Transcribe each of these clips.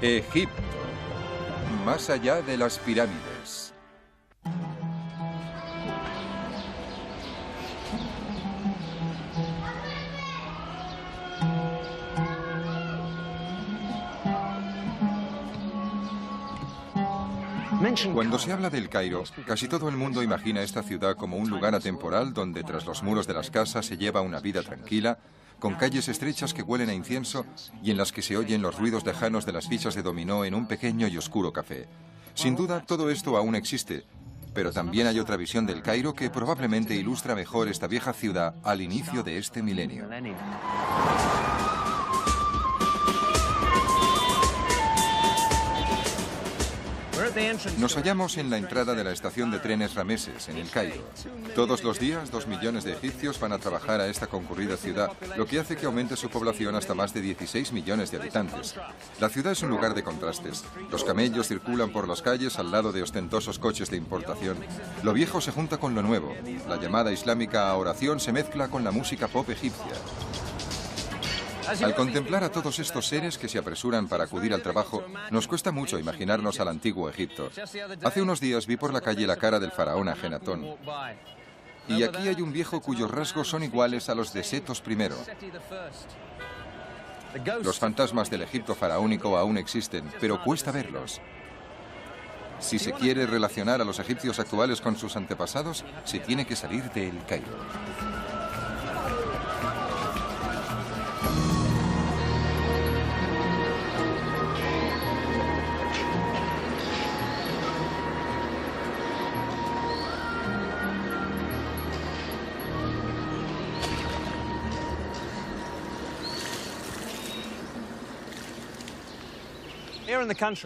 Egipto, más allá de las pirámides. Cuando se habla del Cairo, casi todo el mundo imagina esta ciudad como un lugar atemporal donde tras los muros de las casas se lleva una vida tranquila, con calles estrechas que huelen a incienso y en las que se oyen los ruidos lejanos de las fichas de dominó en un pequeño y oscuro café. Sin duda, todo esto aún existe, pero también hay otra visión del Cairo que probablemente ilustra mejor esta vieja ciudad al inicio de este milenio. Nos hallamos en la entrada de la estación de trenes Rameses, en el Cairo. Todos los días, 2 millones de egipcios van a trabajar a esta concurrida ciudad, lo que hace que aumente su población hasta más de 16 millones de habitantes. La ciudad es un lugar de contrastes. Los camellos circulan por las calles al lado de ostentosos coches de importación. Lo viejo se junta con lo nuevo. La llamada islámica oración se mezcla con la música pop egipcia. Al contemplar a todos estos seres que se apresuran para acudir al trabajo, nos cuesta mucho imaginarnos al antiguo Egipto. Hace unos días vi por la calle la cara del faraón Ajenatón. Y aquí hay un viejo cuyos rasgos son iguales a los de Setos I. Los fantasmas del Egipto faraónico aún existen, pero cuesta verlos. Si se quiere relacionar a los egipcios actuales con sus antepasados, se tiene que salir del Cairo.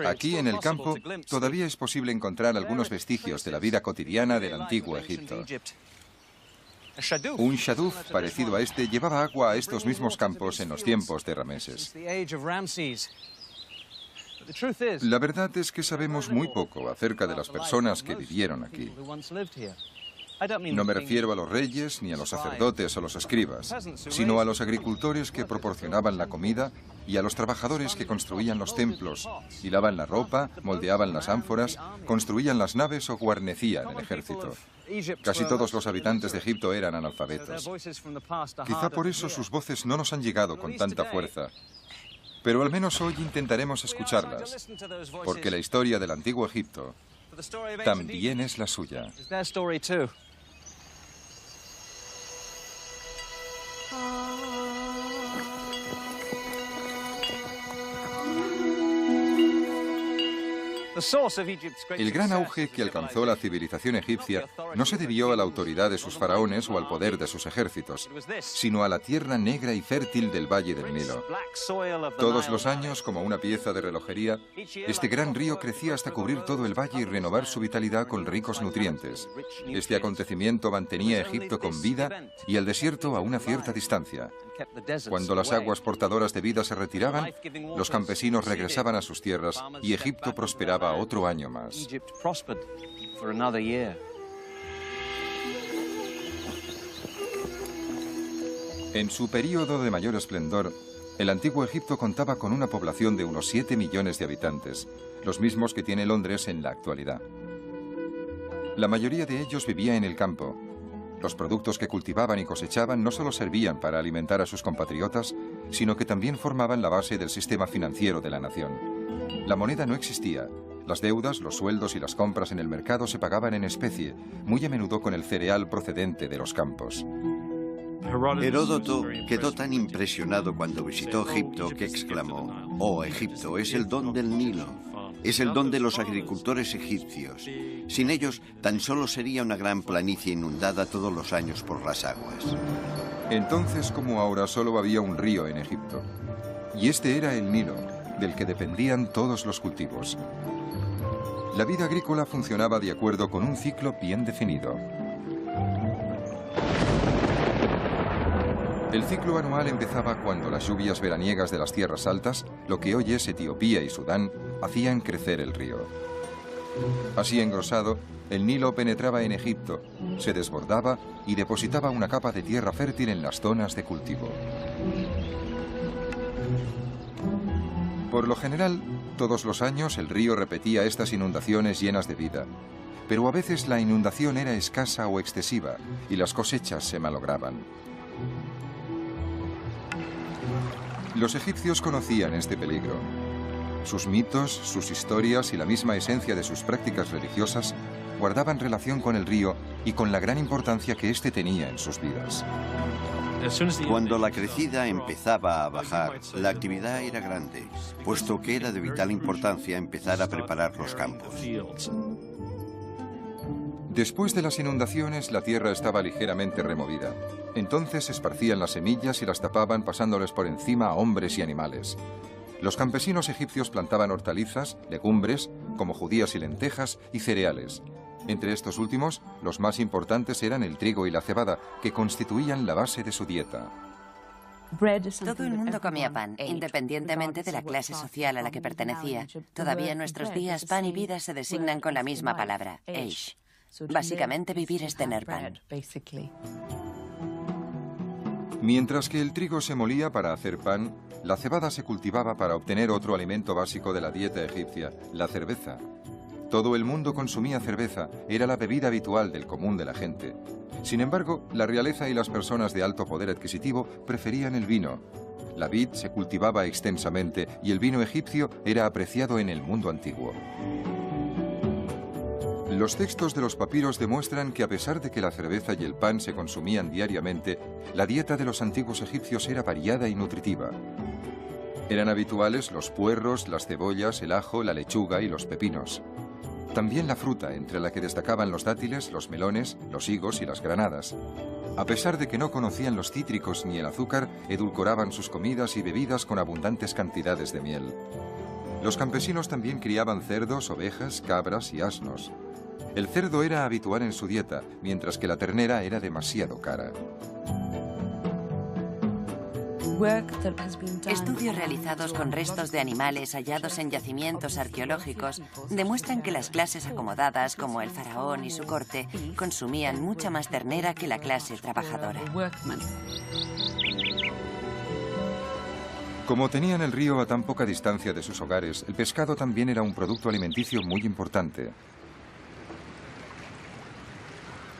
Aquí en el campo todavía es posible encontrar algunos vestigios de la vida cotidiana del antiguo Egipto. Un shaduf parecido a este llevaba agua a estos mismos campos en los tiempos de Rameses. La verdad es que sabemos muy poco acerca de las personas que vivieron aquí. No me refiero a los reyes, ni a los sacerdotes o los escribas, sino a los agricultores que proporcionaban la comida y a los trabajadores que construían los templos, hilaban la ropa, moldeaban las ánforas, construían las naves o guarnecían el ejército. Casi todos los habitantes de Egipto eran analfabetos. Quizá por eso sus voces no nos han llegado con tanta fuerza. Pero al menos hoy intentaremos escucharlas, porque la historia del antiguo Egipto también es la suya. El gran auge que alcanzó la civilización egipcia no se debió a la autoridad de sus faraones o al poder de sus ejércitos, sino a la tierra negra y fértil del Valle del Nilo. Todos los años, como una pieza de relojería, este gran río crecía hasta cubrir todo el valle y renovar su vitalidad con ricos nutrientes. Este acontecimiento mantenía a Egipto con vida y el desierto a una cierta distancia. Cuando las aguas portadoras de vida se retiraban, los campesinos regresaban a sus tierras y Egipto prosperaba otro año más. En su período de mayor esplendor, el antiguo Egipto contaba con una población de unos 7 millones de habitantes, los mismos que tiene Londres en la actualidad. La mayoría de ellos vivía en el campo. Los productos que cultivaban y cosechaban no solo servían para alimentar a sus compatriotas, sino que también formaban la base del sistema financiero de la nación. La moneda no existía. Las deudas, los sueldos y las compras en el mercado se pagaban en especie, muy a menudo con el cereal procedente de los campos. Heródoto quedó tan impresionado cuando visitó Egipto que exclamó: «Oh, Egipto, es el don del Nilo, es el don de los agricultores egipcios. Sin ellos, tan solo sería una gran planicie inundada todos los años por las aguas». Entonces, como ahora, solo había un río en Egipto. Y este era el Nilo, del que dependían todos los cultivos. La vida agrícola funcionaba de acuerdo con un ciclo bien definido. El ciclo anual empezaba cuando las lluvias veraniegas de las tierras altas, lo que hoy es Etiopía y Sudán, hacían crecer el río. Así engrosado, el Nilo penetraba en Egipto, se desbordaba y depositaba una capa de tierra fértil en las zonas de cultivo. Por lo general, todos los años el río repetía estas inundaciones llenas de vida, pero a veces la inundación era escasa o excesiva y las cosechas se malograban. Los egipcios conocían este peligro. Sus mitos, sus historias y la misma esencia de sus prácticas religiosas guardaban relación con el río y con la gran importancia que éste tenía en sus vidas. Cuando la crecida empezaba a bajar, la actividad era grande, puesto que era de vital importancia empezar a preparar los campos. Después de las inundaciones, la tierra estaba ligeramente removida. Entonces esparcían las semillas y las tapaban pasándoles por encima a hombres y animales. Los campesinos egipcios plantaban hortalizas, legumbres, como judías y lentejas, y cereales. Entre estos últimos, los más importantes eran el trigo y la cebada, que constituían la base de su dieta. Todo el mundo comía pan, independientemente de la clase social a la que pertenecía. Todavía en nuestros días, pan y vida se designan con la misma palabra, eish. Básicamente, vivir es tener pan. Mientras que el trigo se molía para hacer pan, la cebada se cultivaba para obtener otro alimento básico de la dieta egipcia, la cerveza. Todo el mundo consumía cerveza, era la bebida habitual del común de la gente. Sin embargo, la realeza y las personas de alto poder adquisitivo preferían el vino. La vid se cultivaba extensamente y el vino egipcio era apreciado en el mundo antiguo. Los textos de los papiros demuestran que a pesar de que la cerveza y el pan se consumían diariamente, la dieta de los antiguos egipcios era variada y nutritiva. Eran habituales los puerros, las cebollas, el ajo, la lechuga y los pepinos. También la fruta, entre la que destacaban los dátiles, los melones, los higos y las granadas. A pesar de que no conocían los cítricos ni el azúcar, edulcoraban sus comidas y bebidas con abundantes cantidades de miel. Los campesinos también criaban cerdos, ovejas, cabras y asnos. El cerdo era habitual en su dieta, mientras que la ternera era demasiado cara. Estudios realizados con restos de animales hallados en yacimientos arqueológicos demuestran que las clases acomodadas, como el faraón y su corte, consumían mucha más ternera que la clase trabajadora. Como tenían el río a tan poca distancia de sus hogares, el pescado también era un producto alimenticio muy importante.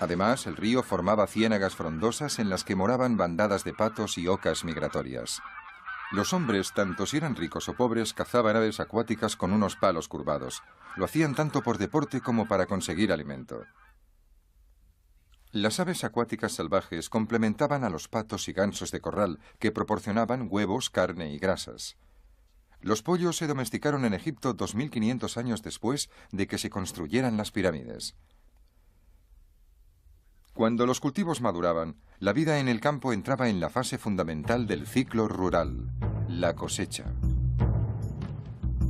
Además, el río formaba ciénagas frondosas en las que moraban bandadas de patos y ocas migratorias. Los hombres, tanto si eran ricos o pobres, cazaban aves acuáticas con unos palos curvados. Lo hacían tanto por deporte como para conseguir alimento. Las aves acuáticas salvajes complementaban a los patos y gansos de corral, que proporcionaban huevos, carne y grasas. Los pollos se domesticaron en Egipto 2500 años después de que se construyeran las pirámides. Cuando los cultivos maduraban, la vida en el campo entraba en la fase fundamental del ciclo rural, la cosecha.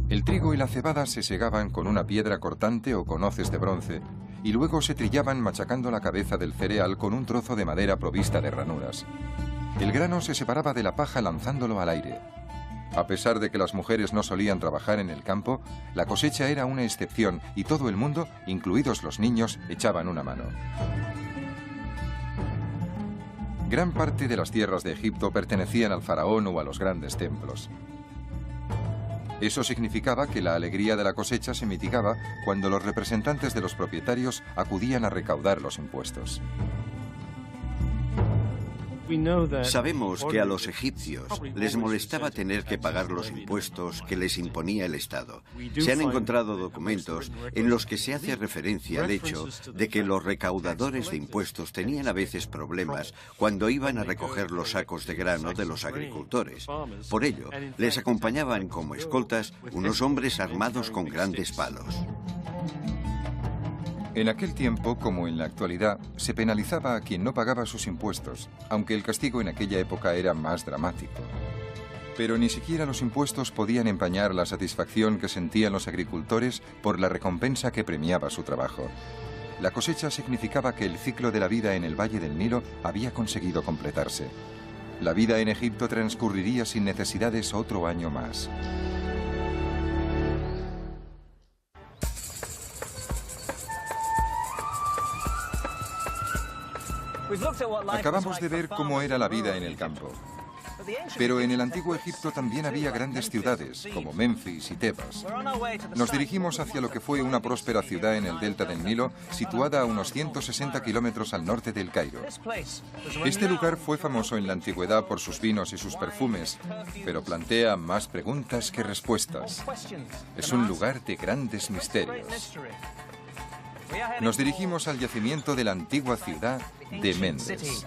El trigo y la cebada se segaban con una piedra cortante o con hoces de bronce, y luego se trillaban machacando la cabeza del cereal con un trozo de madera provista de ranuras. El grano se separaba de la paja lanzándolo al aire. A pesar de que las mujeres no solían trabajar en el campo, la cosecha era una excepción y todo el mundo, incluidos los niños, echaban una mano. Gran parte de las tierras de Egipto pertenecían al faraón o a los grandes templos. Eso significaba que la alegría de la cosecha se mitigaba cuando los representantes de los propietarios acudían a recaudar los impuestos. Sabemos que a los egipcios les molestaba tener que pagar los impuestos que les imponía el Estado. Se han encontrado documentos en los que se hace referencia al hecho de que los recaudadores de impuestos tenían a veces problemas cuando iban a recoger los sacos de grano de los agricultores. Por ello, les acompañaban como escoltas unos hombres armados con grandes palos. En aquel tiempo, como en la actualidad, se penalizaba a quien no pagaba sus impuestos, aunque el castigo en aquella época era más dramático. Pero ni siquiera los impuestos podían empañar la satisfacción que sentían los agricultores por la recompensa que premiaba su trabajo. La cosecha significaba que el ciclo de la vida en el Valle del Nilo había conseguido completarse. La vida en Egipto transcurriría sin necesidades otro año más. Acabamos de ver cómo era la vida en el campo. Pero en el antiguo Egipto también había grandes ciudades, como Menfis y Tebas. Nos dirigimos hacia lo que fue una próspera ciudad en el delta del Nilo, situada a unos 160 kilómetros al norte del Cairo. Este lugar fue famoso en la antigüedad por sus vinos y sus perfumes, pero plantea más preguntas que respuestas. Es un lugar de grandes misterios. Nos dirigimos al yacimiento de la antigua ciudad de Mendes.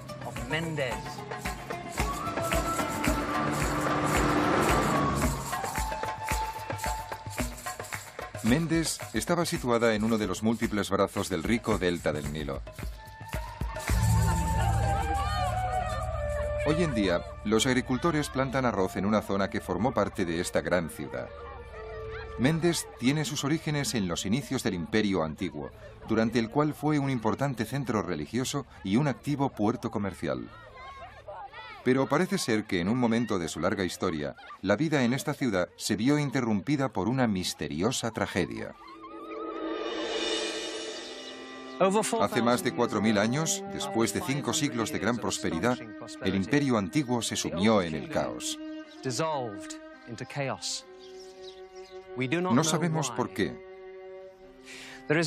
Mendes estaba situada en uno de los múltiples brazos del rico delta del Nilo. Hoy en día, los agricultores plantan arroz en una zona que formó parte de esta gran ciudad. Mendes tiene sus orígenes en los inicios del Imperio Antiguo, durante el cual fue un importante centro religioso y un activo puerto comercial. Pero parece ser que en un momento de su larga historia, la vida en esta ciudad se vio interrumpida por una misteriosa tragedia. Hace más de 4.000 años, después de 5 siglos de gran prosperidad, el Imperio Antiguo se sumió en el caos. No sabemos por qué.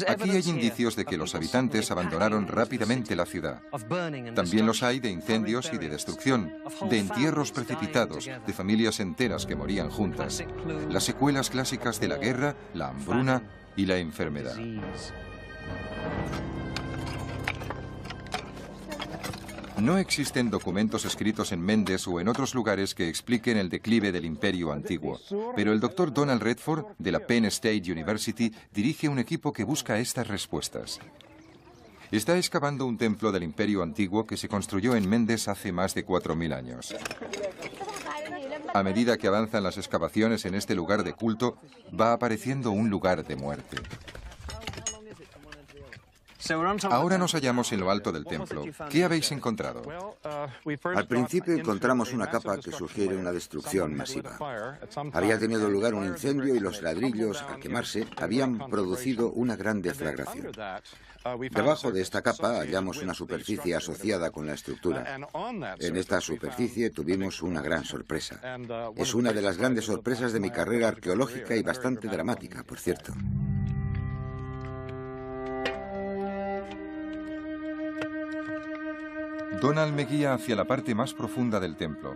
Aquí hay indicios de que los habitantes abandonaron rápidamente la ciudad. También los hay de incendios y de destrucción, de entierros precipitados, de familias enteras que morían juntas, las secuelas clásicas de la guerra, la hambruna y la enfermedad. No existen documentos escritos en Mendes o en otros lugares que expliquen el declive del Imperio Antiguo, pero el Dr. Donald Redford, de la Penn State University, dirige un equipo que busca estas respuestas. Está excavando un templo del Imperio Antiguo que se construyó en Mendes hace más de 4.000 años. A medida que avanzan las excavaciones en este lugar de culto, va apareciendo un lugar de muerte. Ahora nos hallamos en lo alto del templo. ¿Qué habéis encontrado? Al principio encontramos una capa que sugiere una destrucción masiva. Había tenido lugar un incendio y los ladrillos, al quemarse, habían producido una gran deflagración. Debajo de esta capa hallamos una superficie asociada con la estructura. En esta superficie tuvimos una gran sorpresa. Es una de las grandes sorpresas de mi carrera arqueológica y bastante dramática, por cierto. Donald me guía hacia la parte más profunda del templo.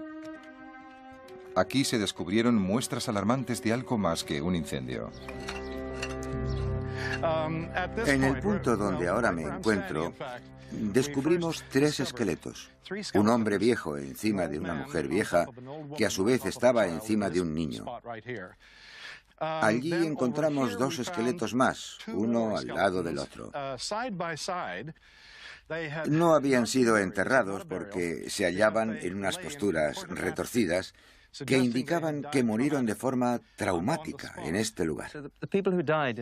Aquí se descubrieron muestras alarmantes de algo más que un incendio. En el punto donde ahora me encuentro, descubrimos 3 esqueletos. Un hombre viejo encima de una mujer vieja, que a su vez estaba encima de un niño. Allí encontramos 2 esqueletos más, uno al lado del otro. No habían sido enterrados porque se hallaban en unas posturas retorcidas que indicaban que murieron de forma traumática en este lugar.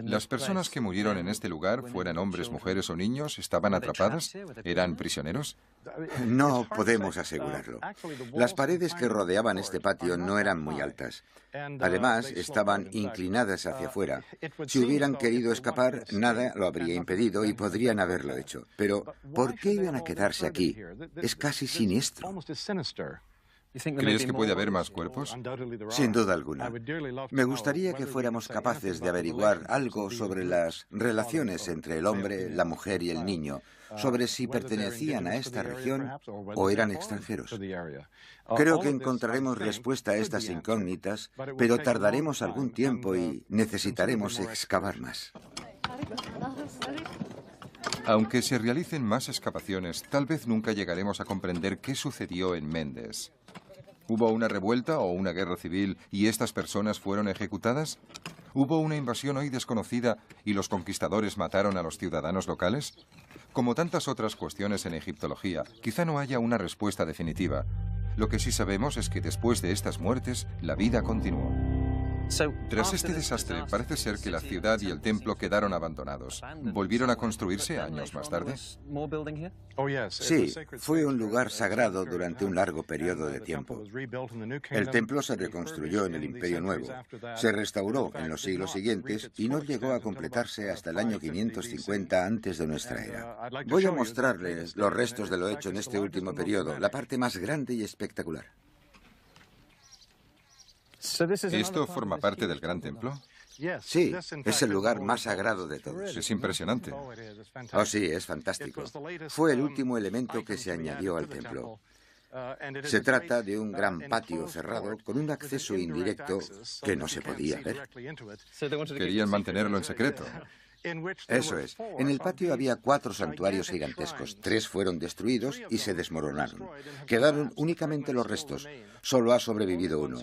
¿Las personas que murieron en este lugar, fueran hombres, mujeres o niños, estaban atrapadas? ¿Eran prisioneros? No podemos asegurarlo. Las paredes que rodeaban este patio no eran muy altas. Además, estaban inclinadas hacia afuera. Si hubieran querido escapar, nada lo habría impedido y podrían haberlo hecho. Pero, ¿por qué iban a quedarse aquí? Es casi siniestro. ¿Crees que puede haber más cuerpos? Sin duda alguna. Me gustaría que fuéramos capaces de averiguar algo sobre las relaciones entre el hombre, la mujer y el niño, sobre si pertenecían a esta región o eran extranjeros. Creo que encontraremos respuesta a estas incógnitas, pero tardaremos algún tiempo y necesitaremos excavar más. Aunque se realicen más excavaciones, tal vez nunca llegaremos a comprender qué sucedió en Mendes. ¿Hubo una revuelta o una guerra civil y estas personas fueron ejecutadas? ¿Hubo una invasión hoy desconocida y los conquistadores mataron a los ciudadanos locales? Como tantas otras cuestiones en egiptología, quizá no haya una respuesta definitiva. Lo que sí sabemos es que después de estas muertes, la vida continuó. Tras este desastre, parece ser que la ciudad y el templo quedaron abandonados. ¿Volvieron a construirse años más tarde? Sí, fue un lugar sagrado durante un largo periodo de tiempo. El templo se reconstruyó en el Imperio Nuevo, se restauró en los siglos siguientes y no llegó a completarse hasta el año 550 antes de nuestra era. Voy a mostrarles los restos de lo hecho en este último periodo, la parte más grande y espectacular. ¿Esto forma parte del gran templo? Sí, es el lugar más sagrado de todos. Es impresionante. Oh, sí, es fantástico. Fue el último elemento que se añadió al templo. Se trata de un gran patio cerrado con un acceso indirecto que no se podía ver. Querían mantenerlo en secreto. Eso es. En el patio había 4 santuarios gigantescos. 3 fueron destruidos y se desmoronaron. Quedaron únicamente los restos. Solo ha sobrevivido uno.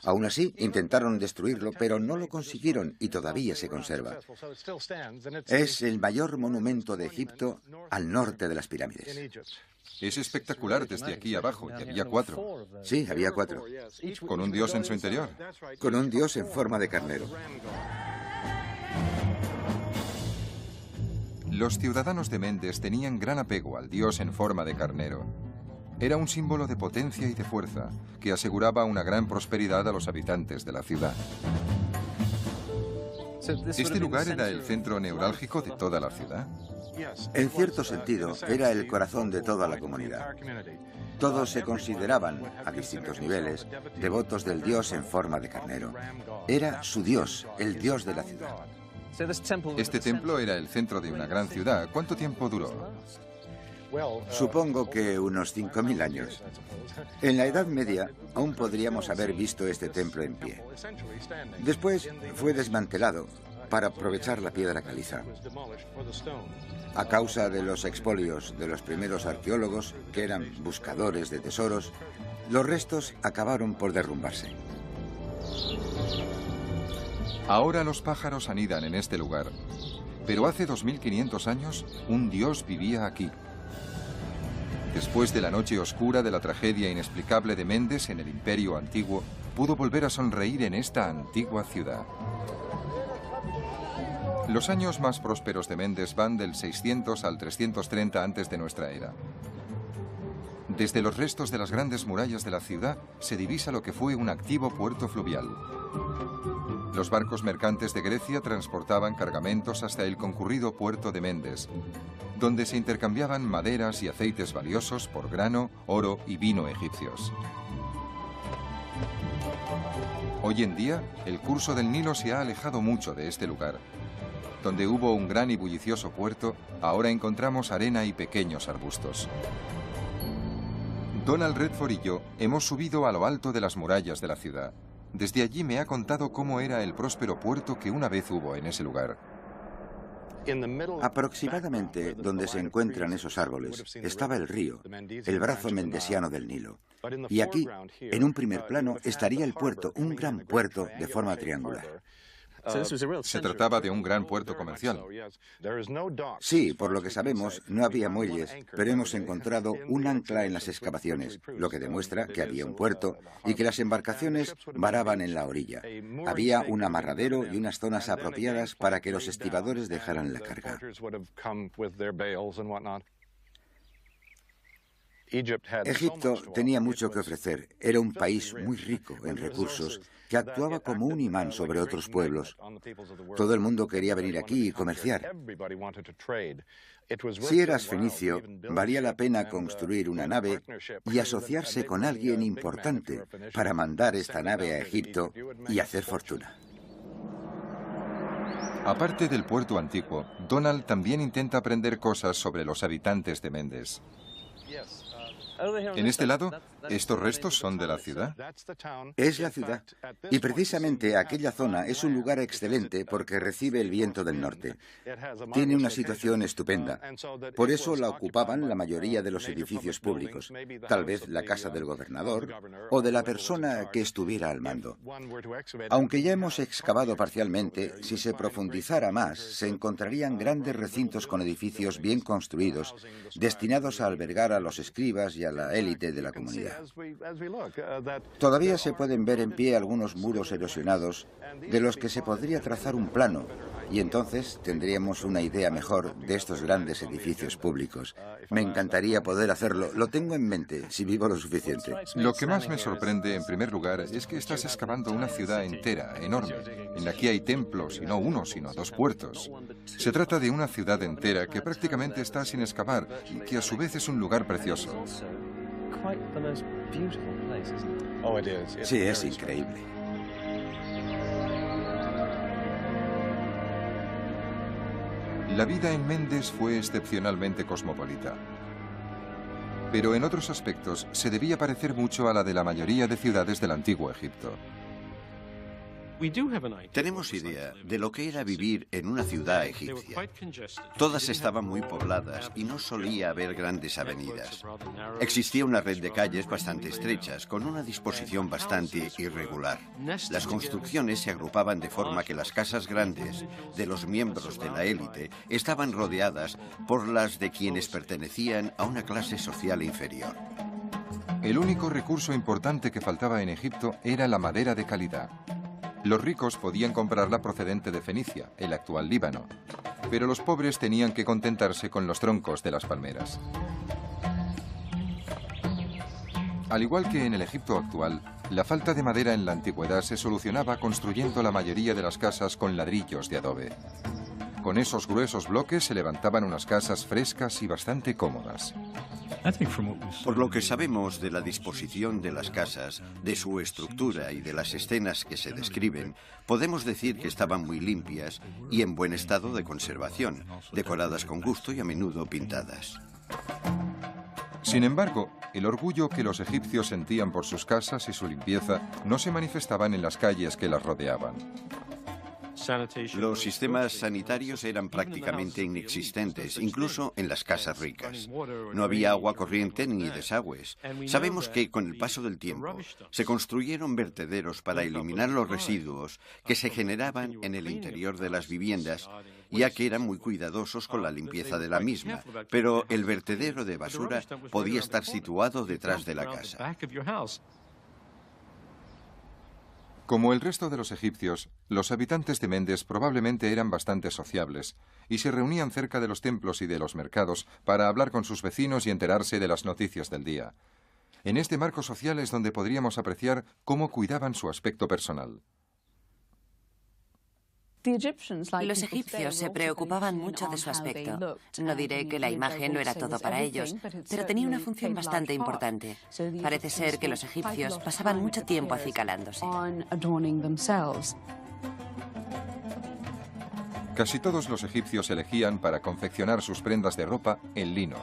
Aún así, intentaron destruirlo, pero no lo consiguieron y todavía se conserva. Es el mayor monumento de Egipto al norte de las pirámides. Es espectacular desde aquí abajo, y había 4. Sí, había 4. ¿Con un dios en su interior? Con un dios en forma de carnero. Los ciudadanos de Mendes tenían gran apego al dios en forma de carnero. Era un símbolo de potencia y de fuerza, que aseguraba una gran prosperidad a los habitantes de la ciudad. ¿Este lugar era el centro neurálgico de toda la ciudad? En cierto sentido, era el corazón de toda la comunidad. Todos se consideraban, a distintos niveles, devotos del dios en forma de carnero. Era su dios, el dios de la ciudad. Este templo era el centro de una gran ciudad. ¿Cuánto tiempo duró? Supongo que unos 5000 años. En la Edad Media aún podríamos haber visto este templo en pie. Después fue desmantelado para aprovechar la piedra caliza. A causa de los expolios de los primeros arqueólogos, que eran buscadores de tesoros, los restos acabaron por derrumbarse. Ahora los pájaros anidan en este lugar, pero hace 2500 años un dios vivía aquí. Después de la noche oscura de la tragedia inexplicable de Mendes en el Imperio Antiguo, pudo volver a sonreír en esta antigua ciudad. Los años más prósperos de Mendes van del 600 al 330 antes de nuestra era. Desde los restos de las grandes murallas de la ciudad se divisa lo que fue un activo puerto fluvial. Los barcos mercantes de Grecia transportaban cargamentos hasta el concurrido puerto de Mendes, donde se intercambiaban maderas y aceites valiosos por grano, oro y vino egipcios. Hoy en día, el curso del Nilo se ha alejado mucho de este lugar. Donde hubo un gran y bullicioso puerto, ahora encontramos arena y pequeños arbustos. Donald Redford y yo hemos subido a lo alto de las murallas de la ciudad. Desde allí me ha contado cómo era el próspero puerto que una vez hubo en ese lugar. Aproximadamente donde se encuentran esos árboles estaba el río, el brazo mendesiano del Nilo. Y aquí, en un primer plano, estaría el puerto, un gran puerto de forma triangular. Se trataba de un gran puerto comercial. Sí, por lo que sabemos, no había muelles, pero hemos encontrado un ancla en las excavaciones, lo que demuestra que había un puerto y que las embarcaciones varaban en la orilla. Había un amarradero y unas zonas apropiadas para que los estibadores dejaran la carga. Egipto tenía mucho que ofrecer. Era un país muy rico en recursos que actuaba como un imán sobre otros pueblos. Todo el mundo quería venir aquí y comerciar. Si eras fenicio, valía la pena construir una nave y asociarse con alguien importante para mandar esta nave a Egipto y hacer fortuna. Aparte del puerto antiguo, Donald también intenta aprender cosas sobre los habitantes de Mendes. En este lado, ¿estos restos son de la ciudad? Es la ciudad. Y precisamente aquella zona es un lugar excelente porque recibe el viento del norte. Tiene una situación estupenda. Por eso la ocupaban la mayoría de los edificios públicos. Tal vez la casa del gobernador o de la persona que estuviera al mando. Aunque ya hemos excavado parcialmente, si se profundizara más, se encontrarían grandes recintos con edificios bien construidos, destinados a albergar a los escribas y a la élite de la comunidad. Todavía se pueden ver en pie algunos muros erosionados de los que se podría trazar un plano y entonces tendríamos una idea mejor de estos grandes edificios públicos. Me encantaría poder hacerlo, lo tengo en mente, si vivo lo suficiente. Lo que más me sorprende, en primer lugar, es que estás excavando una ciudad entera, enorme, en la que hay templos, y no uno, sino 2 puertos. Se trata de una ciudad entera que prácticamente está sin excavar y que a su vez es un lugar precioso. Sí, es increíble. La vida en Mendes fue excepcionalmente cosmopolita. Pero en otros aspectos se debía parecer mucho a la de la mayoría de ciudades del antiguo Egipto. Tenemos idea de lo que era vivir en una ciudad egipcia. Todas estaban muy pobladas y no solía haber grandes avenidas. Existía una red de calles bastante estrechas, con una disposición bastante irregular. Las construcciones se agrupaban de forma que las casas grandes de los miembros de la élite estaban rodeadas por las de quienes pertenecían a una clase social inferior. El único recurso importante que faltaba en Egipto era la madera de calidad. Los ricos podían comprarla procedente de Fenicia, el actual Líbano, pero los pobres tenían que contentarse con los troncos de las palmeras. Al igual que en el Egipto actual, la falta de madera en la antigüedad se solucionaba construyendo la mayoría de las casas con ladrillos de adobe. Con esos gruesos bloques se levantaban unas casas frescas y bastante cómodas. Por lo que sabemos de la disposición de las casas, de su estructura y de las escenas que se describen, podemos decir que estaban muy limpias y en buen estado de conservación, decoradas con gusto y a menudo pintadas. Sin embargo, el orgullo que los egipcios sentían por sus casas y su limpieza no se manifestaban en las calles que las rodeaban. Los sistemas sanitarios eran prácticamente inexistentes, incluso en las casas ricas. No había agua corriente ni desagües. Sabemos que, con el paso del tiempo, se construyeron vertederos para eliminar los residuos que se generaban en el interior de las viviendas, ya que eran muy cuidadosos con la limpieza de la misma, pero el vertedero de basura podía estar situado detrás de la casa. Como el resto de los egipcios, los habitantes de Mendes probablemente eran bastante sociables y se reunían cerca de los templos y de los mercados para hablar con sus vecinos y enterarse de las noticias del día. En este marco social es donde podríamos apreciar cómo cuidaban su aspecto personal. Los egipcios se preocupaban mucho de su aspecto. No diré que la imagen no era todo para ellos, pero tenía una función bastante importante. Parece ser que los egipcios pasaban mucho tiempo acicalándose. Casi todos los egipcios elegían para confeccionar sus prendas de ropa el lino,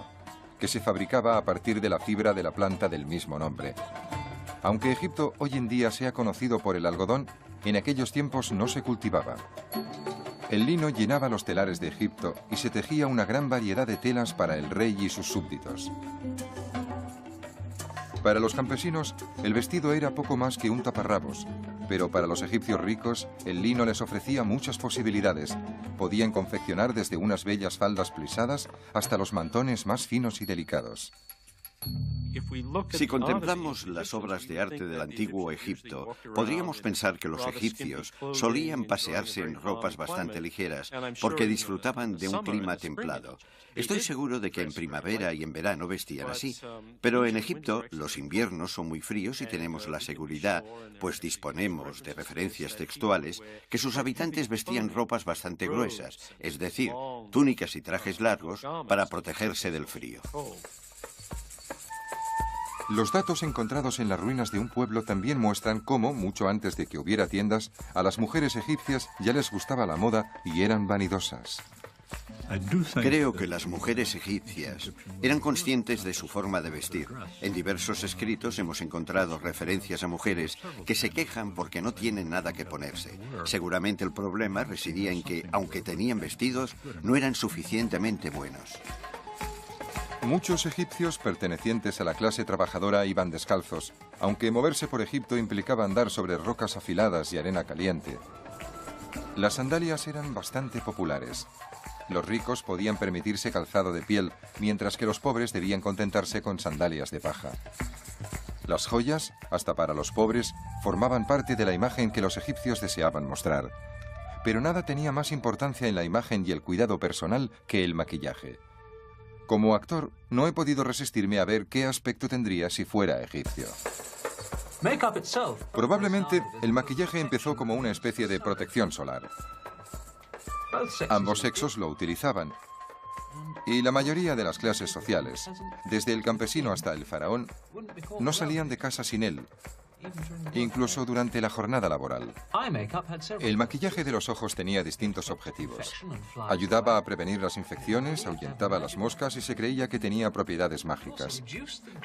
que se fabricaba a partir de la fibra de la planta del mismo nombre. Aunque Egipto hoy en día sea conocido por el algodón, en aquellos tiempos no se cultivaba. El lino llenaba los telares de Egipto y se tejía una gran variedad de telas para el rey y sus súbditos. Para los campesinos, el vestido era poco más que un taparrabos, pero para los egipcios ricos, el lino les ofrecía muchas posibilidades. Podían confeccionar desde unas bellas faldas plisadas hasta los mantones más finos y delicados. Si contemplamos las obras de arte del antiguo Egipto, podríamos pensar que los egipcios solían pasearse en ropas bastante ligeras porque disfrutaban de un clima templado. Estoy seguro de que en primavera y en verano vestían así, pero en Egipto los inviernos son muy fríos y tenemos la seguridad, pues disponemos de referencias textuales, que sus habitantes vestían ropas bastante gruesas, es decir, túnicas y trajes largos para protegerse del frío. Los datos encontrados en las ruinas de un pueblo también muestran cómo, mucho antes de que hubiera tiendas, a las mujeres egipcias ya les gustaba la moda y eran vanidosas. Creo que las mujeres egipcias eran conscientes de su forma de vestir. En diversos escritos hemos encontrado referencias a mujeres que se quejan porque no tienen nada que ponerse. Seguramente el problema residía en que, aunque tenían vestidos, no eran suficientemente buenos. Muchos egipcios pertenecientes a la clase trabajadora iban descalzos, aunque moverse por Egipto implicaba andar sobre rocas afiladas y arena caliente. Las sandalias eran bastante populares. Los ricos podían permitirse calzado de piel, mientras que los pobres debían contentarse con sandalias de paja. Las joyas, hasta para los pobres, formaban parte de la imagen que los egipcios deseaban mostrar. Pero nada tenía más importancia en la imagen y el cuidado personal que el maquillaje. Como actor, no he podido resistirme a ver qué aspecto tendría si fuera egipcio. Probablemente, el maquillaje empezó como una especie de protección solar. Ambos sexos lo utilizaban. Y la mayoría de las clases sociales, desde el campesino hasta el faraón, no salían de casa sin él. incluso durante la jornada laboral. El maquillaje de los ojos tenía distintos objetivos. Ayudaba a prevenir las infecciones, ahuyentaba las moscas y se creía que tenía propiedades mágicas.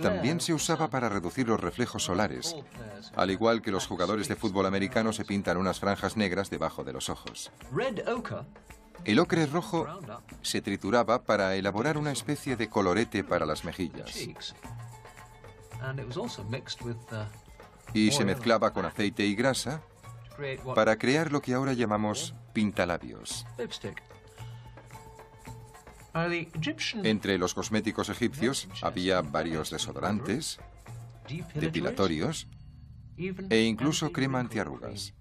También se usaba para reducir los reflejos solares, al igual que los jugadores de fútbol americano se pintan unas franjas negras debajo de los ojos. El ocre rojo se trituraba para elaborar una especie de colorete para las mejillas. Y se mezclaba con aceite y grasa para crear lo que ahora llamamos pintalabios. Entre los cosméticos egipcios había varios desodorantes, depilatorios e incluso crema antiarrugas.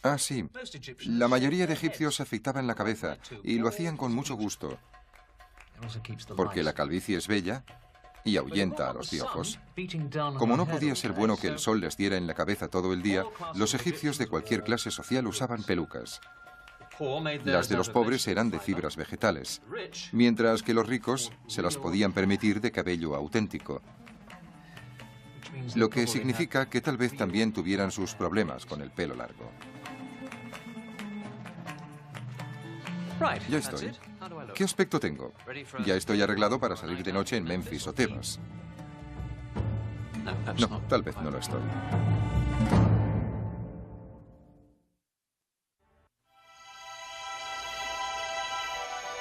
Ah, sí. La mayoría de egipcios se afeitaban la cabeza y lo hacían con mucho gusto, porque la calvicie es bella y ahuyenta a los piojos. Como no podía ser bueno que el sol les diera en la cabeza todo el día, los egipcios de cualquier clase social usaban pelucas. Las de los pobres eran de fibras vegetales, mientras que los ricos se las podían permitir de cabello auténtico. Lo que significa que tal vez también tuvieran sus problemas con el pelo largo. Ya estoy. ¿Qué aspecto tengo? Ya estoy arreglado para salir de noche en Memphis o Tebas. No, tal vez no lo estoy.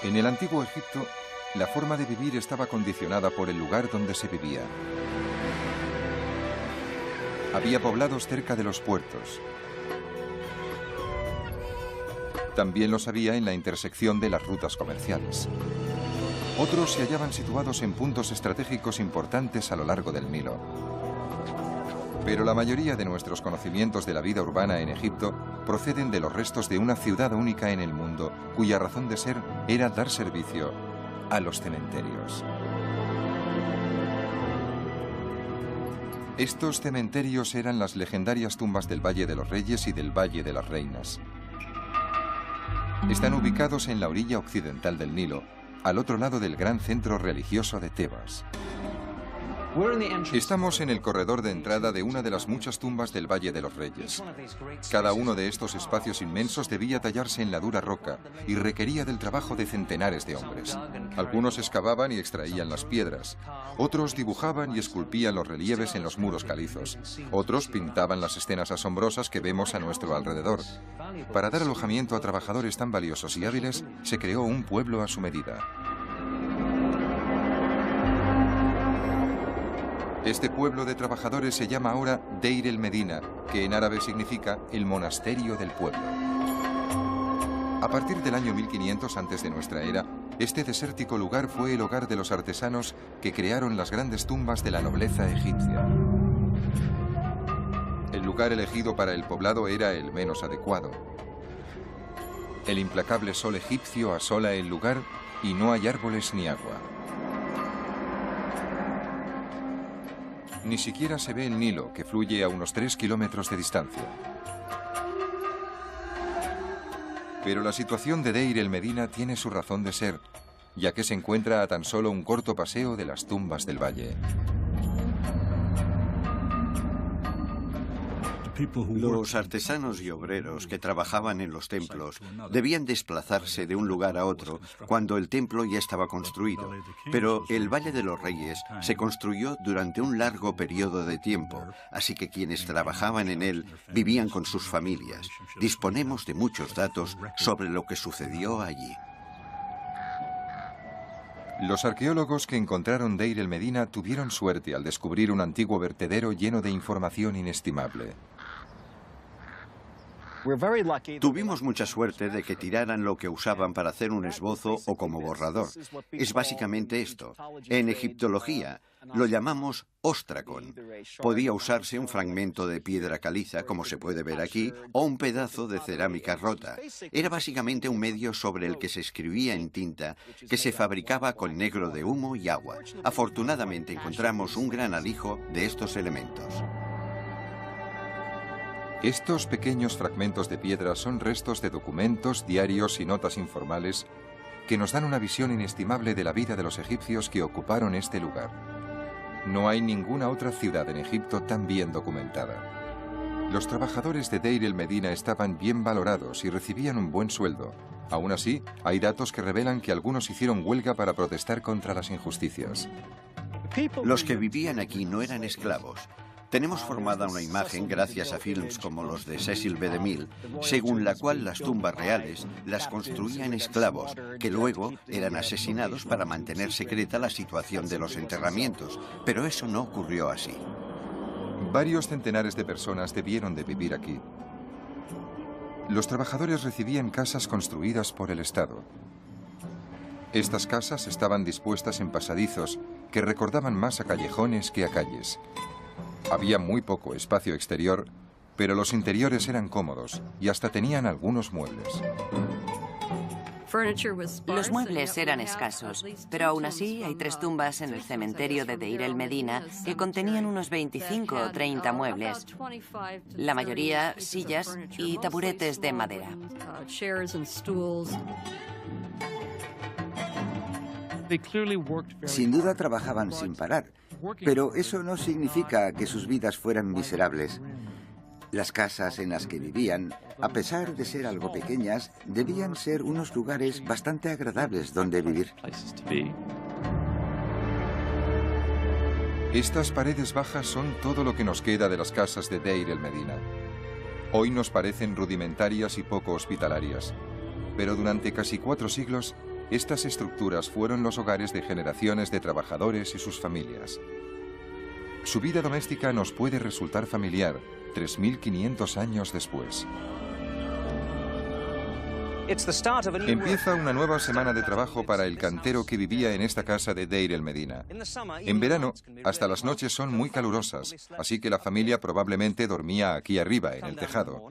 En el antiguo Egipto, la forma de vivir estaba condicionada por el lugar donde se vivía. Había poblados cerca de los puertos. También los había en la intersección de las rutas comerciales. Otros se hallaban situados en puntos estratégicos importantes a lo largo del Nilo. Pero la mayoría de nuestros conocimientos de la vida urbana en Egipto proceden de los restos de una ciudad única en el mundo, cuya razón de ser era dar servicio a los cementerios. Estos cementerios eran las legendarias tumbas del Valle de los Reyes y del Valle de las Reinas. Están ubicados en la orilla occidental del Nilo, al otro lado del gran centro religioso de Tebas. Estamos en el corredor de entrada de una de las muchas tumbas del Valle de los Reyes. Cada uno de estos espacios inmensos debía tallarse en la dura roca y requería del trabajo de centenares de hombres. Algunos excavaban y extraían las piedras, otros dibujaban y esculpían los relieves en los muros calizos, otros pintaban las escenas asombrosas que vemos a nuestro alrededor. Para dar alojamiento a trabajadores tan valiosos y hábiles, se creó un pueblo a su medida. Este pueblo de trabajadores se llama ahora Deir el Medina, que en árabe significa el monasterio del pueblo. A partir del año 1500 antes de nuestra era, este desértico lugar fue el hogar de los artesanos que crearon las grandes tumbas de la nobleza egipcia. El lugar elegido para el poblado era el menos adecuado. El implacable sol egipcio asola el lugar y no hay árboles ni agua. Ni siquiera se ve el Nilo, que fluye a unos 3 kilómetros de distancia. Pero la situación de Deir el Medina tiene su razón de ser, ya que se encuentra a tan solo un corto paseo de las tumbas del valle. Los artesanos y obreros que trabajaban en los templos debían desplazarse de un lugar a otro cuando el templo ya estaba construido, pero el Valle de los Reyes se construyó durante un largo periodo de tiempo, así que quienes trabajaban en él vivían con sus familias. Disponemos de muchos datos sobre lo que sucedió allí. Los arqueólogos que encontraron Deir el Medina tuvieron suerte al descubrir un antiguo vertedero lleno de información inestimable. Tuvimos mucha suerte de que tiraran lo que usaban para hacer un esbozo o como borrador. Es básicamente esto. En egiptología lo llamamos ostracón. Podía usarse un fragmento de piedra caliza, como se puede ver aquí, o un pedazo de cerámica rota. Era básicamente un medio sobre el que se escribía en tinta, que se fabricaba con negro de humo y agua. Afortunadamente encontramos un gran alijo de estos elementos. Estos pequeños fragmentos de piedra son restos de documentos, diarios y notas informales que nos dan una visión inestimable de la vida de los egipcios que ocuparon este lugar. No hay ninguna otra ciudad en Egipto tan bien documentada. Los trabajadores de Deir el Medina estaban bien valorados y recibían un buen sueldo. Aún así, hay datos que revelan que algunos hicieron huelga para protestar contra las injusticias. Los que vivían aquí no eran esclavos. Tenemos formada una imagen, gracias a films como los de Cecil B. DeMille, según la cual las tumbas reales las construían esclavos, que luego eran asesinados para mantener secreta la situación de los enterramientos. Pero eso no ocurrió así. Varios centenares de personas debieron de vivir aquí. Los trabajadores recibían casas construidas por el Estado. Estas casas estaban dispuestas en pasadizos que recordaban más a callejones que a calles. Había muy poco espacio exterior, pero los interiores eran cómodos y hasta tenían algunos muebles. Los muebles eran escasos, pero aún así hay 3 tumbas en el cementerio de Deir el Medina que contenían unos 25 o 30 muebles, la mayoría sillas y taburetes de madera. Sin duda trabajaban sin parar, pero eso no significa que sus vidas fueran miserables. Las casas en las que vivían, a pesar de ser algo pequeñas, debían ser unos lugares bastante agradables donde vivir. Estas paredes bajas son todo lo que nos queda de las casas de Deir el Medina. Hoy nos parecen rudimentarias y poco hospitalarias, pero durante casi 4 siglos, estas estructuras fueron los hogares de generaciones de trabajadores y sus familias. Su vida doméstica nos puede resultar familiar 3.500 años después. Empieza una nueva semana de trabajo para el cantero que vivía en esta casa de Deir el Medina. En verano, hasta las noches son muy calurosas, así que la familia probablemente dormía aquí arriba, en el tejado.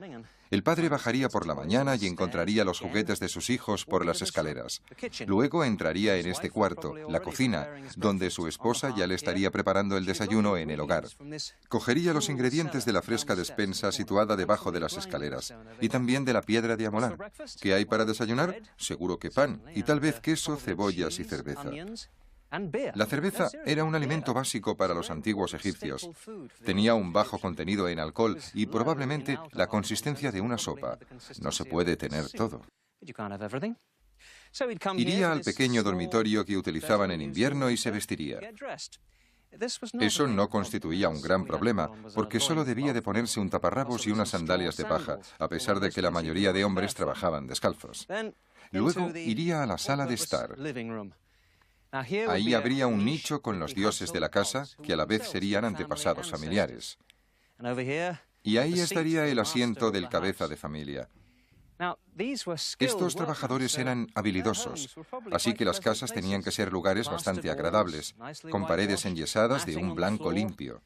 El padre bajaría por la mañana y encontraría los juguetes de sus hijos por las escaleras. Luego entraría en este cuarto, la cocina, donde su esposa ya le estaría preparando el desayuno en el hogar. Cogería los ingredientes de la fresca despensa situada debajo de las escaleras y también de la piedra de amolar. ¿Qué hay para desayunar? Seguro que pan y tal vez queso, cebollas y cerveza. La cerveza era un alimento básico para los antiguos egipcios. Tenía un bajo contenido en alcohol y probablemente la consistencia de una sopa. No se puede tener todo. Iría al pequeño dormitorio que utilizaban en invierno y se vestiría. Eso no constituía un gran problema, porque solo debía de ponerse un taparrabos y unas sandalias de paja, a pesar de que la mayoría de hombres trabajaban descalzos. Luego iría a la sala de estar. Ahí habría un nicho con los dioses de la casa, que a la vez serían antepasados familiares. Y ahí estaría el asiento del cabeza de familia. Estos trabajadores eran habilidosos, así que las casas tenían que ser lugares bastante agradables, con paredes enyesadas de un blanco limpio.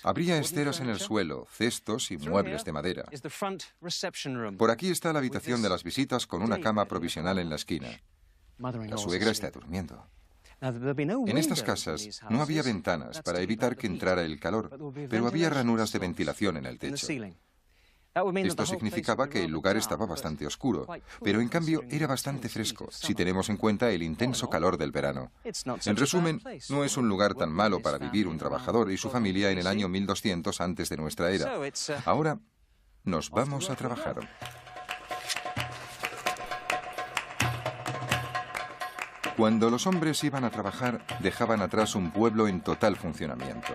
Habría esteras en el suelo, cestos y muebles de madera. Por aquí está la habitación de las visitas con una cama provisional en la esquina. La suegra está durmiendo. En estas casas no había ventanas para evitar que entrara el calor, pero había ranuras de ventilación en el techo. Esto significaba que el lugar estaba bastante oscuro, pero en cambio era bastante fresco, si tenemos en cuenta el intenso calor del verano. En resumen, no es un lugar tan malo para vivir un trabajador y su familia en el año 1200 antes de nuestra era. Ahora nos vamos a trabajar. Cuando los hombres iban a trabajar, dejaban atrás un pueblo en total funcionamiento.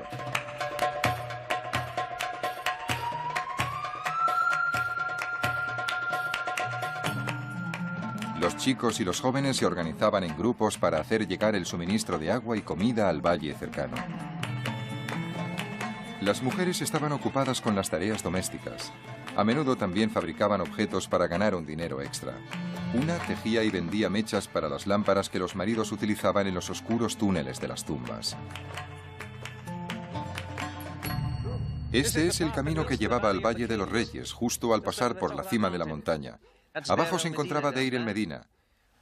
Los chicos y los jóvenes se organizaban en grupos para hacer llegar el suministro de agua y comida al valle cercano. Las mujeres estaban ocupadas con las tareas domésticas. A menudo también fabricaban objetos para ganar un dinero extra. Una tejía y vendía mechas para las lámparas que los maridos utilizaban en los oscuros túneles de las tumbas. Este es el camino que llevaba al Valle de los Reyes, justo al pasar por la cima de la montaña. Abajo se encontraba Deir el Medina.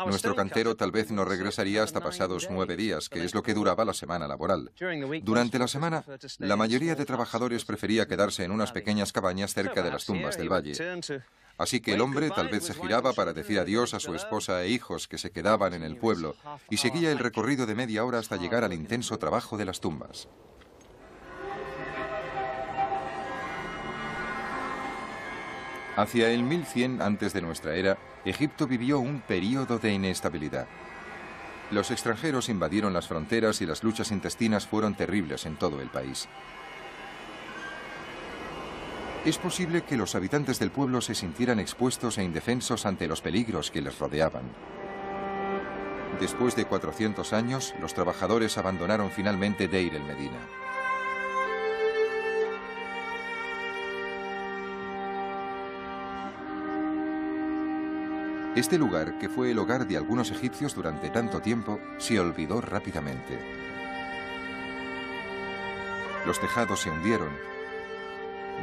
Nuestro cantero tal vez no regresaría hasta pasados 9 días, que es lo que duraba la semana laboral. Durante la semana, la mayoría de trabajadores prefería quedarse en unas pequeñas cabañas cerca de las tumbas del valle. Así que el hombre tal vez se giraba para decir adiós a su esposa e hijos que se quedaban en el pueblo y seguía el recorrido de media hora hasta llegar al intenso trabajo de las tumbas. Hacia el 1100 antes de nuestra era, Egipto vivió un período de inestabilidad. Los extranjeros invadieron las fronteras y las luchas intestinas fueron terribles en todo el país. Es posible que los habitantes del pueblo se sintieran expuestos e indefensos ante los peligros que les rodeaban. Después de 400 años, los trabajadores abandonaron finalmente Deir el-Medina. Este lugar, que fue el hogar de algunos egipcios durante tanto tiempo, se olvidó rápidamente. Los tejados se hundieron,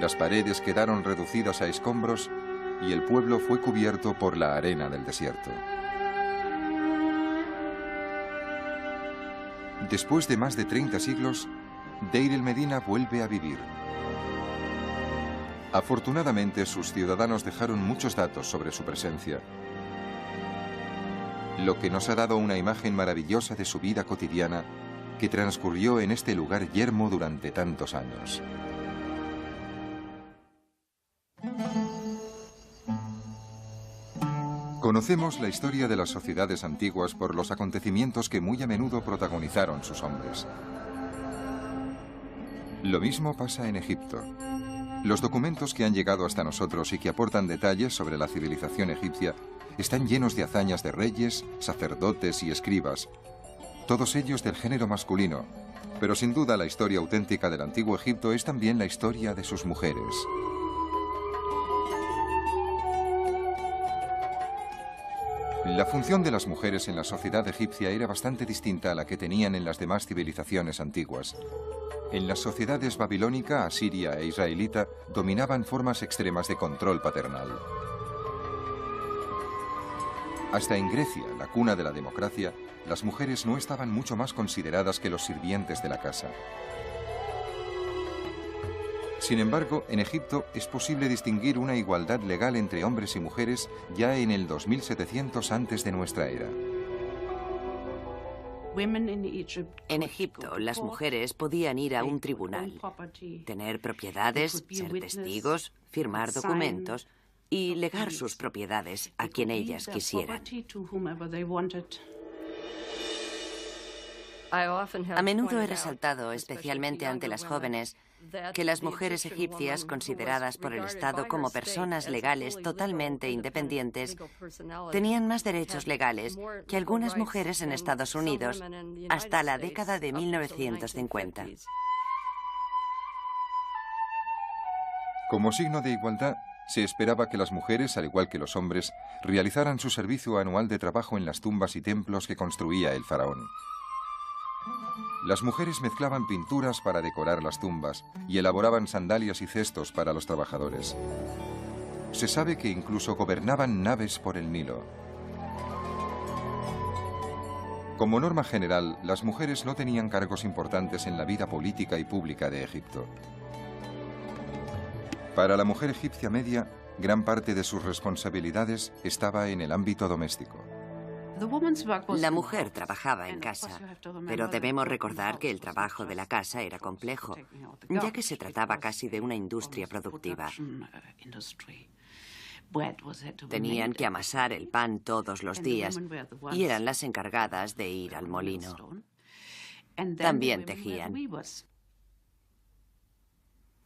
las paredes quedaron reducidas a escombros y el pueblo fue cubierto por la arena del desierto. Después de más de 30 siglos, Deir el-Medina vuelve a vivir. Afortunadamente, sus ciudadanos dejaron muchos datos sobre su presencia, lo que nos ha dado una imagen maravillosa de su vida cotidiana que transcurrió en este lugar yermo durante tantos años. Conocemos la historia de las sociedades antiguas por los acontecimientos que muy a menudo protagonizaron sus hombres. Lo mismo pasa en Egipto. Los documentos que han llegado hasta nosotros y que aportan detalles sobre la civilización egipcia están llenos de hazañas de reyes, sacerdotes y escribas, todos ellos del género masculino, pero sin duda la historia auténtica del antiguo Egipto es también la historia de sus mujeres. La función de las mujeres en la sociedad egipcia era bastante distinta a la que tenían en las demás civilizaciones antiguas. En las sociedades babilónica, asiria e israelita dominaban formas extremas de control paternal. Hasta en Grecia, la cuna de la democracia, las mujeres no estaban mucho más consideradas que los sirvientes de la casa. Sin embargo, en Egipto es posible distinguir una igualdad legal entre hombres y mujeres ya en el 2700 antes de nuestra era. En Egipto, las mujeres podían ir a un tribunal, tener propiedades, ser testigos, firmar documentos y legar sus propiedades a quien ellas quisieran. A menudo he resaltado, especialmente ante las jóvenes, que las mujeres egipcias, consideradas por el Estado como personas legales totalmente independientes, tenían más derechos legales que algunas mujeres en Estados Unidos hasta la década de 1950. Como signo de igualdad, se esperaba que las mujeres, al igual que los hombres, realizaran su servicio anual de trabajo en las tumbas y templos que construía el faraón. Las mujeres mezclaban pinturas para decorar las tumbas y elaboraban sandalias y cestos para los trabajadores. Se sabe que incluso gobernaban naves por el Nilo. Como norma general, las mujeres no tenían cargos importantes en la vida política y pública de Egipto. Para la mujer egipcia media, gran parte de sus responsabilidades estaba en el ámbito doméstico. La mujer trabajaba en casa, pero debemos recordar que el trabajo de la casa era complejo, ya que se trataba casi de una industria productiva. Tenían que amasar el pan todos los días y eran las encargadas de ir al molino. También tejían.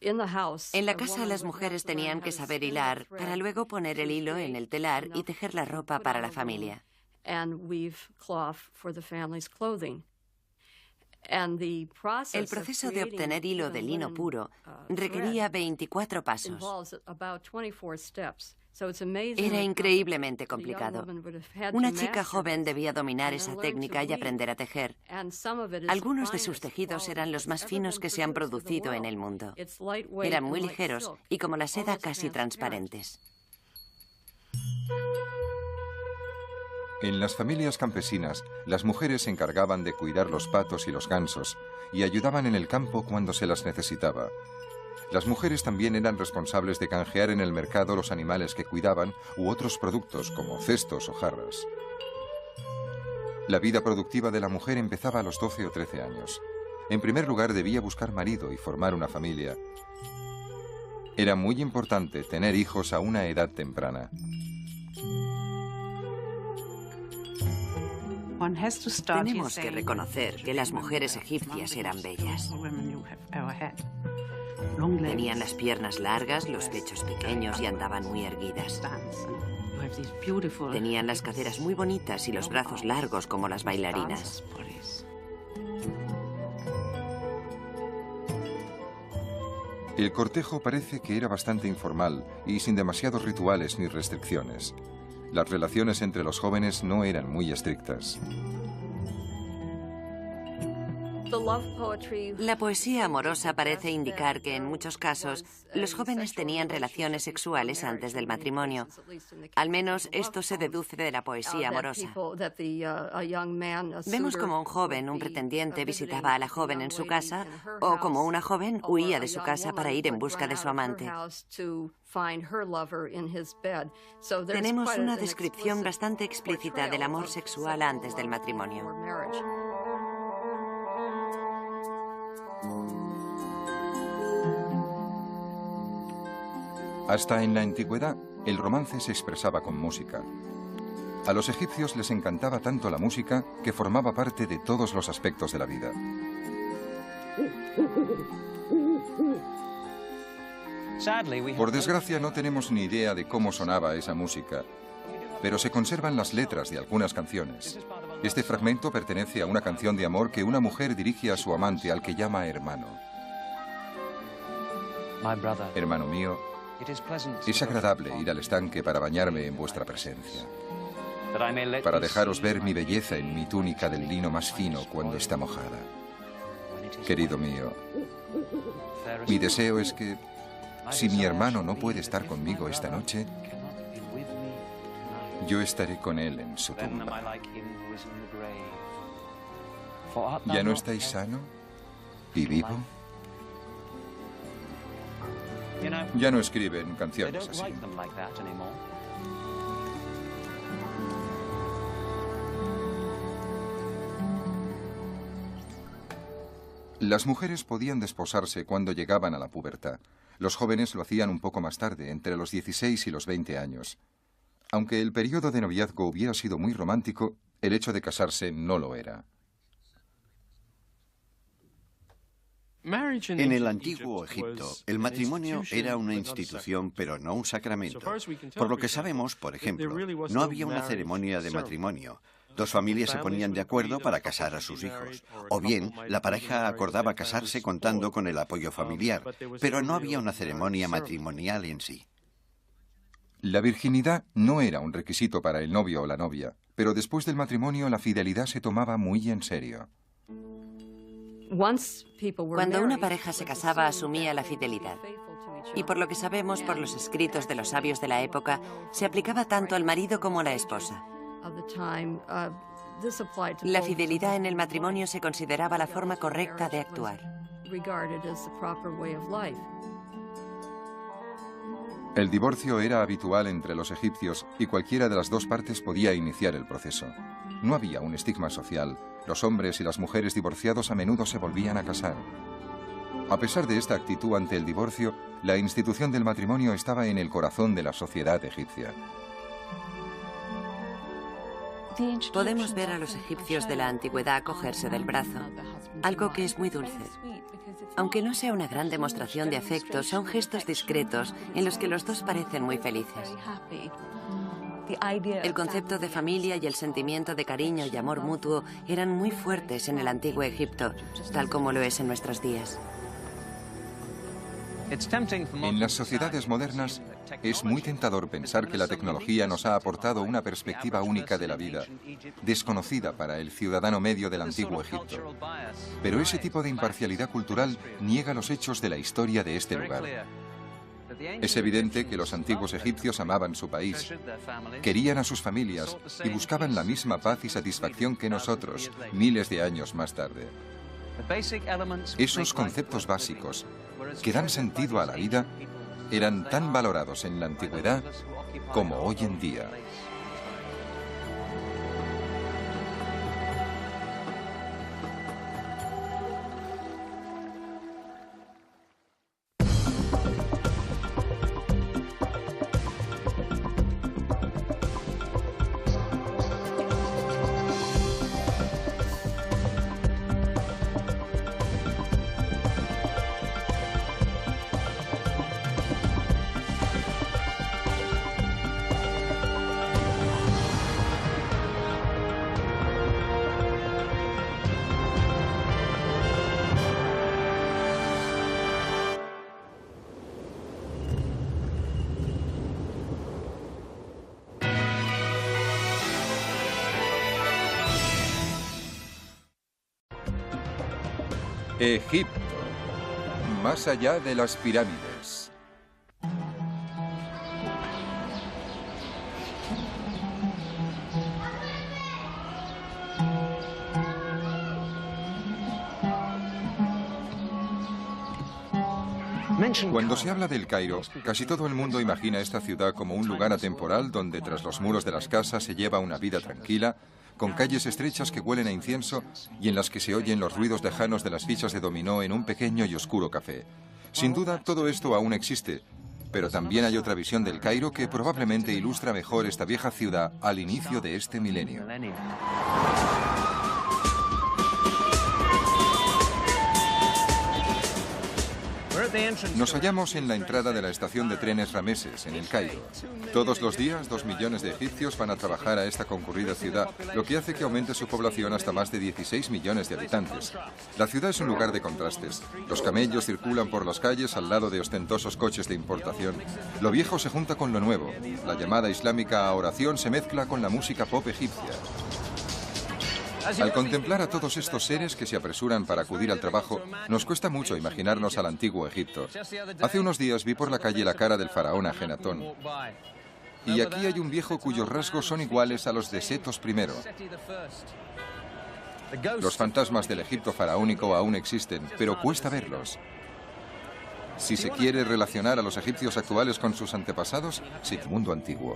En la casa las mujeres tenían que saber hilar para luego poner el hilo en el telar y tejer la ropa para la familia. El proceso de obtener hilo de lino puro requería 24 pasos. Era increíblemente complicado. Una chica joven debía dominar esa técnica y aprender a tejer. Algunos de sus tejidos eran los más finos que se han producido en el mundo. Eran muy ligeros y, como la seda, casi transparentes. En las familias campesinas, las mujeres se encargaban de cuidar los patos y los gansos y ayudaban en el campo cuando se las necesitaba. Las mujeres también eran responsables de canjear en el mercado los animales que cuidaban u otros productos como cestos o jarras. La vida productiva de la mujer empezaba a los 12 o 13 años. En primer lugar, debía buscar marido y formar una familia. Era muy importante tener hijos a una edad temprana. Tenemos que reconocer que las mujeres egipcias eran bellas. Tenían las piernas largas, los pechos pequeños y andaban muy erguidas. Tenían las caderas muy bonitas y los brazos largos como las bailarinas. El cortejo parece que era bastante informal y sin demasiados rituales ni restricciones. Las relaciones entre los jóvenes no eran muy estrictas. La poesía amorosa parece indicar que en muchos casos los jóvenes tenían relaciones sexuales antes del matrimonio. Al menos esto se deduce de la poesía amorosa. Vemos como un joven, un pretendiente, visitaba a la joven en su casa o como una joven huía de su casa para ir en busca de su amante. Tenemos una descripción bastante explícita del amor sexual antes del matrimonio. Hasta en la antigüedad, el romance se expresaba con música. A los egipcios les encantaba tanto la música que formaba parte de todos los aspectos de la vida. Por desgracia, no tenemos ni idea de cómo sonaba esa música, pero se conservan las letras de algunas canciones. Este fragmento pertenece a una canción de amor que una mujer dirige a su amante, al que llama hermano. Hermano mío, es agradable ir al estanque para bañarme en vuestra presencia, para dejaros ver mi belleza en mi túnica del lino más fino cuando está mojada. Querido mío, mi deseo es que, si mi hermano no puede estar conmigo esta noche, yo estaré con él en su tumba. ¿Ya no estáis sano y vivo? Ya no escriben canciones así. Las mujeres podían desposarse cuando llegaban a la pubertad. Los jóvenes lo hacían un poco más tarde, entre los 16 y los 20 años. Aunque el periodo de noviazgo hubiera sido muy romántico, el hecho de casarse no lo era. En el antiguo Egipto, el matrimonio era una institución, pero no un sacramento. Por lo que sabemos, por ejemplo, no había una ceremonia de matrimonio. Dos familias se ponían de acuerdo para casar a sus hijos. O bien, la pareja acordaba casarse contando con el apoyo familiar, pero no había una ceremonia matrimonial en sí. La virginidad no era un requisito para el novio o la novia, pero después del matrimonio la fidelidad se tomaba muy en serio. Cuando una pareja se casaba, asumía la fidelidad. Y por lo que sabemos por los escritos de los sabios de la época, se aplicaba tanto al marido como a la esposa. La fidelidad en el matrimonio se consideraba la forma correcta de actuar. El divorcio era habitual entre los egipcios y cualquiera de las dos partes podía iniciar el proceso. No había un estigma social. Los hombres y las mujeres divorciados a menudo se volvían a casar. A pesar de esta actitud ante el divorcio, la institución del matrimonio estaba en el corazón de la sociedad egipcia. Podemos ver a los egipcios de la antigüedad cogerse del brazo, algo que es muy dulce. Aunque no sea una gran demostración de afecto, son gestos discretos en los que los dos parecen muy felices. El concepto de familia y el sentimiento de cariño y amor mutuo eran muy fuertes en el antiguo Egipto, tal como lo es en nuestros días. En las sociedades modernas, es muy tentador pensar que la tecnología nos ha aportado una perspectiva única de la vida, desconocida para el ciudadano medio del antiguo Egipto. Pero ese tipo de imparcialidad cultural niega los hechos de la historia de este lugar. Es evidente que los antiguos egipcios amaban su país, querían a sus familias y buscaban la misma paz y satisfacción que nosotros, miles de años más tarde. Esos conceptos básicos que dan sentido a la vida eran tan valorados en la antigüedad como hoy en día. Egipto, más allá de las pirámides. Cuando se habla del Cairo, casi todo el mundo imagina esta ciudad como un lugar atemporal donde tras los muros de las casas se lleva una vida tranquila, con calles estrechas que huelen a incienso y en las que se oyen los ruidos lejanos de las fichas de dominó en un pequeño y oscuro café. Sin duda, todo esto aún existe, pero también hay otra visión del Cairo que probablemente ilustra mejor esta vieja ciudad al inicio de este milenio. Nos hallamos en la entrada de la estación de trenes Rameses, en el Cairo. Todos los días, 2 millones de egipcios van a trabajar a esta concurrida ciudad, lo que hace que aumente su población hasta más de 16 millones de habitantes. La ciudad es un lugar de contrastes. Los camellos circulan por las calles al lado de ostentosos coches de importación. Lo viejo se junta con lo nuevo. La llamada islámica oración se mezcla con la música pop egipcia. Al contemplar a todos estos seres que se apresuran para acudir al trabajo, nos cuesta mucho imaginarnos al antiguo Egipto. Hace unos días vi por la calle la cara del faraón Ajenatón. Y aquí hay un viejo cuyos rasgos son iguales a los de Setos I. Los fantasmas del Egipto faraónico aún existen, pero cuesta verlos. Si se quiere relacionar a los egipcios actuales con sus antepasados, sí, el mundo antiguo.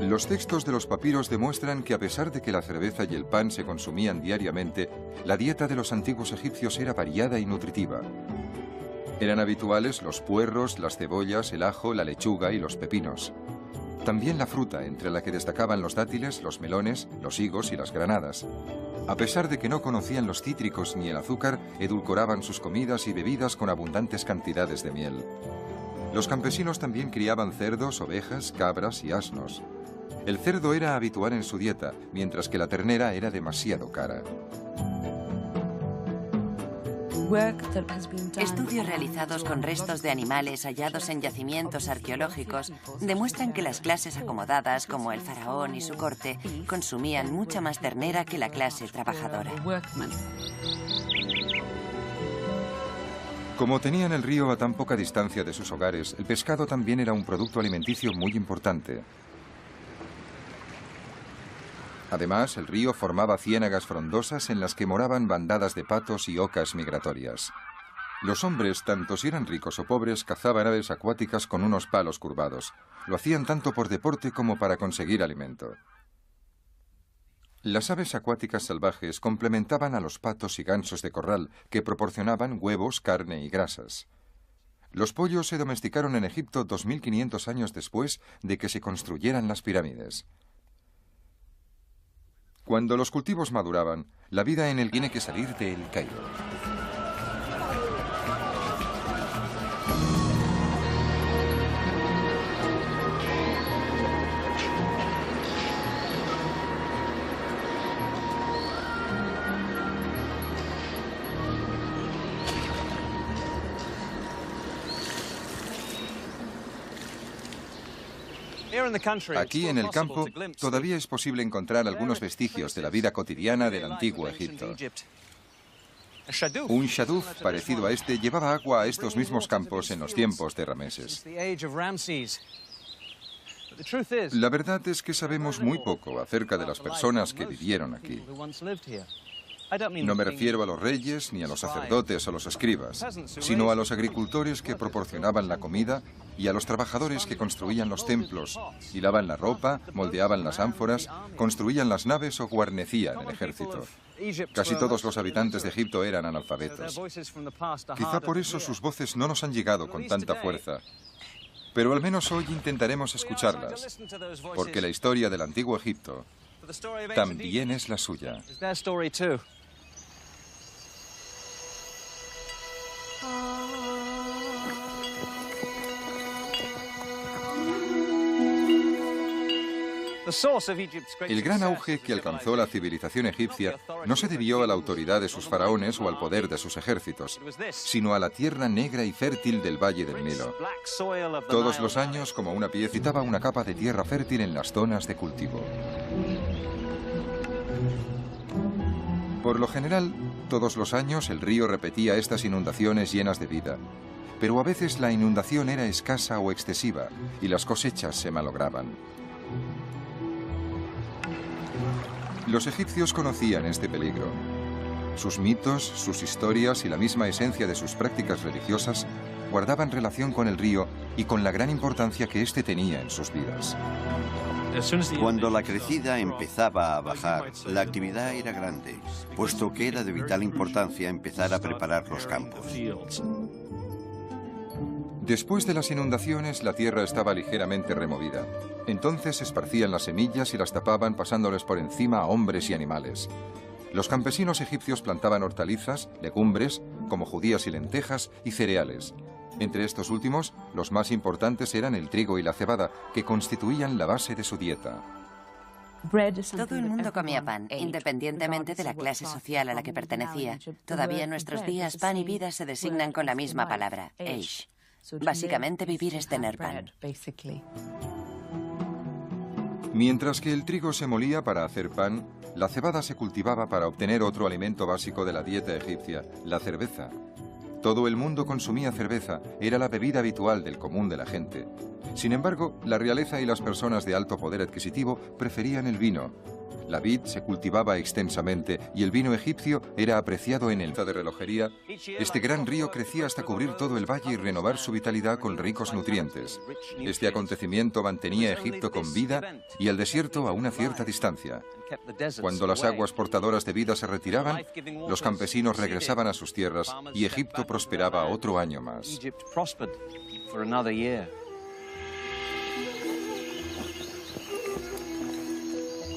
Los textos de los papiros demuestran que a pesar de que la cerveza y el pan se consumían diariamente, la dieta de los antiguos egipcios era variada y nutritiva. Eran habituales los puerros, las cebollas, el ajo, la lechuga y los pepinos. También la fruta, entre la que destacaban los dátiles, los melones, los higos y las granadas. A pesar de que no conocían los cítricos ni el azúcar, edulcoraban sus comidas y bebidas con abundantes cantidades de miel. Los campesinos también criaban cerdos, ovejas, cabras y asnos. El cerdo era habitual en su dieta, mientras que la ternera era demasiado cara. Estudios realizados con restos de animales hallados en yacimientos arqueológicos demuestran que las clases acomodadas, como el faraón y su corte, consumían mucha más ternera que la clase trabajadora. Como tenían el río a tan poca distancia de sus hogares, el pescado también era un producto alimenticio muy importante. Además, el río formaba ciénagas frondosas en las que moraban bandadas de patos y ocas migratorias. Los hombres, tanto si eran ricos o pobres, cazaban aves acuáticas con unos palos curvados. Lo hacían tanto por deporte como para conseguir alimento. Las aves acuáticas salvajes complementaban a los patos y gansos de corral, que proporcionaban huevos, carne y grasas. Los pollos se domesticaron en Egipto 2500 años después de que se construyeran las pirámides. Cuando los cultivos maduraban, la vida en él tiene que salir de El Cairo. Aquí en el campo todavía es posible encontrar algunos vestigios de la vida cotidiana del antiguo Egipto. Un shaduf parecido a este llevaba agua a estos mismos campos en los tiempos de Rameses. La verdad es que sabemos muy poco acerca de las personas que vivieron aquí. No me refiero a los reyes, ni a los sacerdotes o los escribas, sino a los agricultores que proporcionaban la comida y a los trabajadores que construían los templos, hilaban la ropa, moldeaban las ánforas, construían las naves o guarnecían el ejército. Casi todos los habitantes de Egipto eran analfabetos. Quizá por eso sus voces no nos han llegado con tanta fuerza. Pero al menos hoy intentaremos escucharlas, porque la historia del antiguo Egipto también es la suya. El gran auge que alcanzó la civilización egipcia no se debió a la autoridad de sus faraones o al poder de sus ejércitos, sino a la tierra negra y fértil del valle del Nilo. Todos los años, como una pieza, necesitaba una capa de tierra fértil en las zonas de cultivo. Por lo general, todos los años el río repetía estas inundaciones llenas de vida, pero a veces la inundación era escasa o excesiva y las cosechas se malograban. Los egipcios conocían este peligro. Sus mitos, sus historias y la misma esencia de sus prácticas religiosas guardaban relación con el río y con la gran importancia que éste tenía en sus vidas. Cuando la crecida empezaba a bajar, la actividad era grande, puesto que era de vital importancia empezar a preparar los campos. Después de las inundaciones, la tierra estaba ligeramente removida. Entonces esparcían las semillas y las tapaban pasándoles por encima a hombres y animales. Los campesinos egipcios plantaban hortalizas, legumbres, como judías y lentejas, y cereales. Entre estos últimos, los más importantes eran el trigo y la cebada, que constituían la base de su dieta. Todo el mundo comía pan, independientemente de la clase social a la que pertenecía. Todavía en nuestros días, pan y vida se designan con la misma palabra, eish. Básicamente, vivir es tener pan. Mientras que el trigo se molía para hacer pan, la cebada se cultivaba para obtener otro alimento básico de la dieta egipcia, la cerveza. Todo el mundo consumía cerveza, era la bebida habitual del común de la gente. Sin embargo, la realeza y las personas de alto poder adquisitivo preferían el vino. La vid se cultivaba extensamente y el vino egipcio era apreciado en el de relojería. Este gran río crecía hasta cubrir todo el valle y renovar su vitalidad con ricos nutrientes. Este acontecimiento mantenía a Egipto con vida y el desierto a una cierta distancia. Cuando las aguas portadoras de vida se retiraban, los campesinos regresaban a sus tierras y Egipto prosperaba otro año más.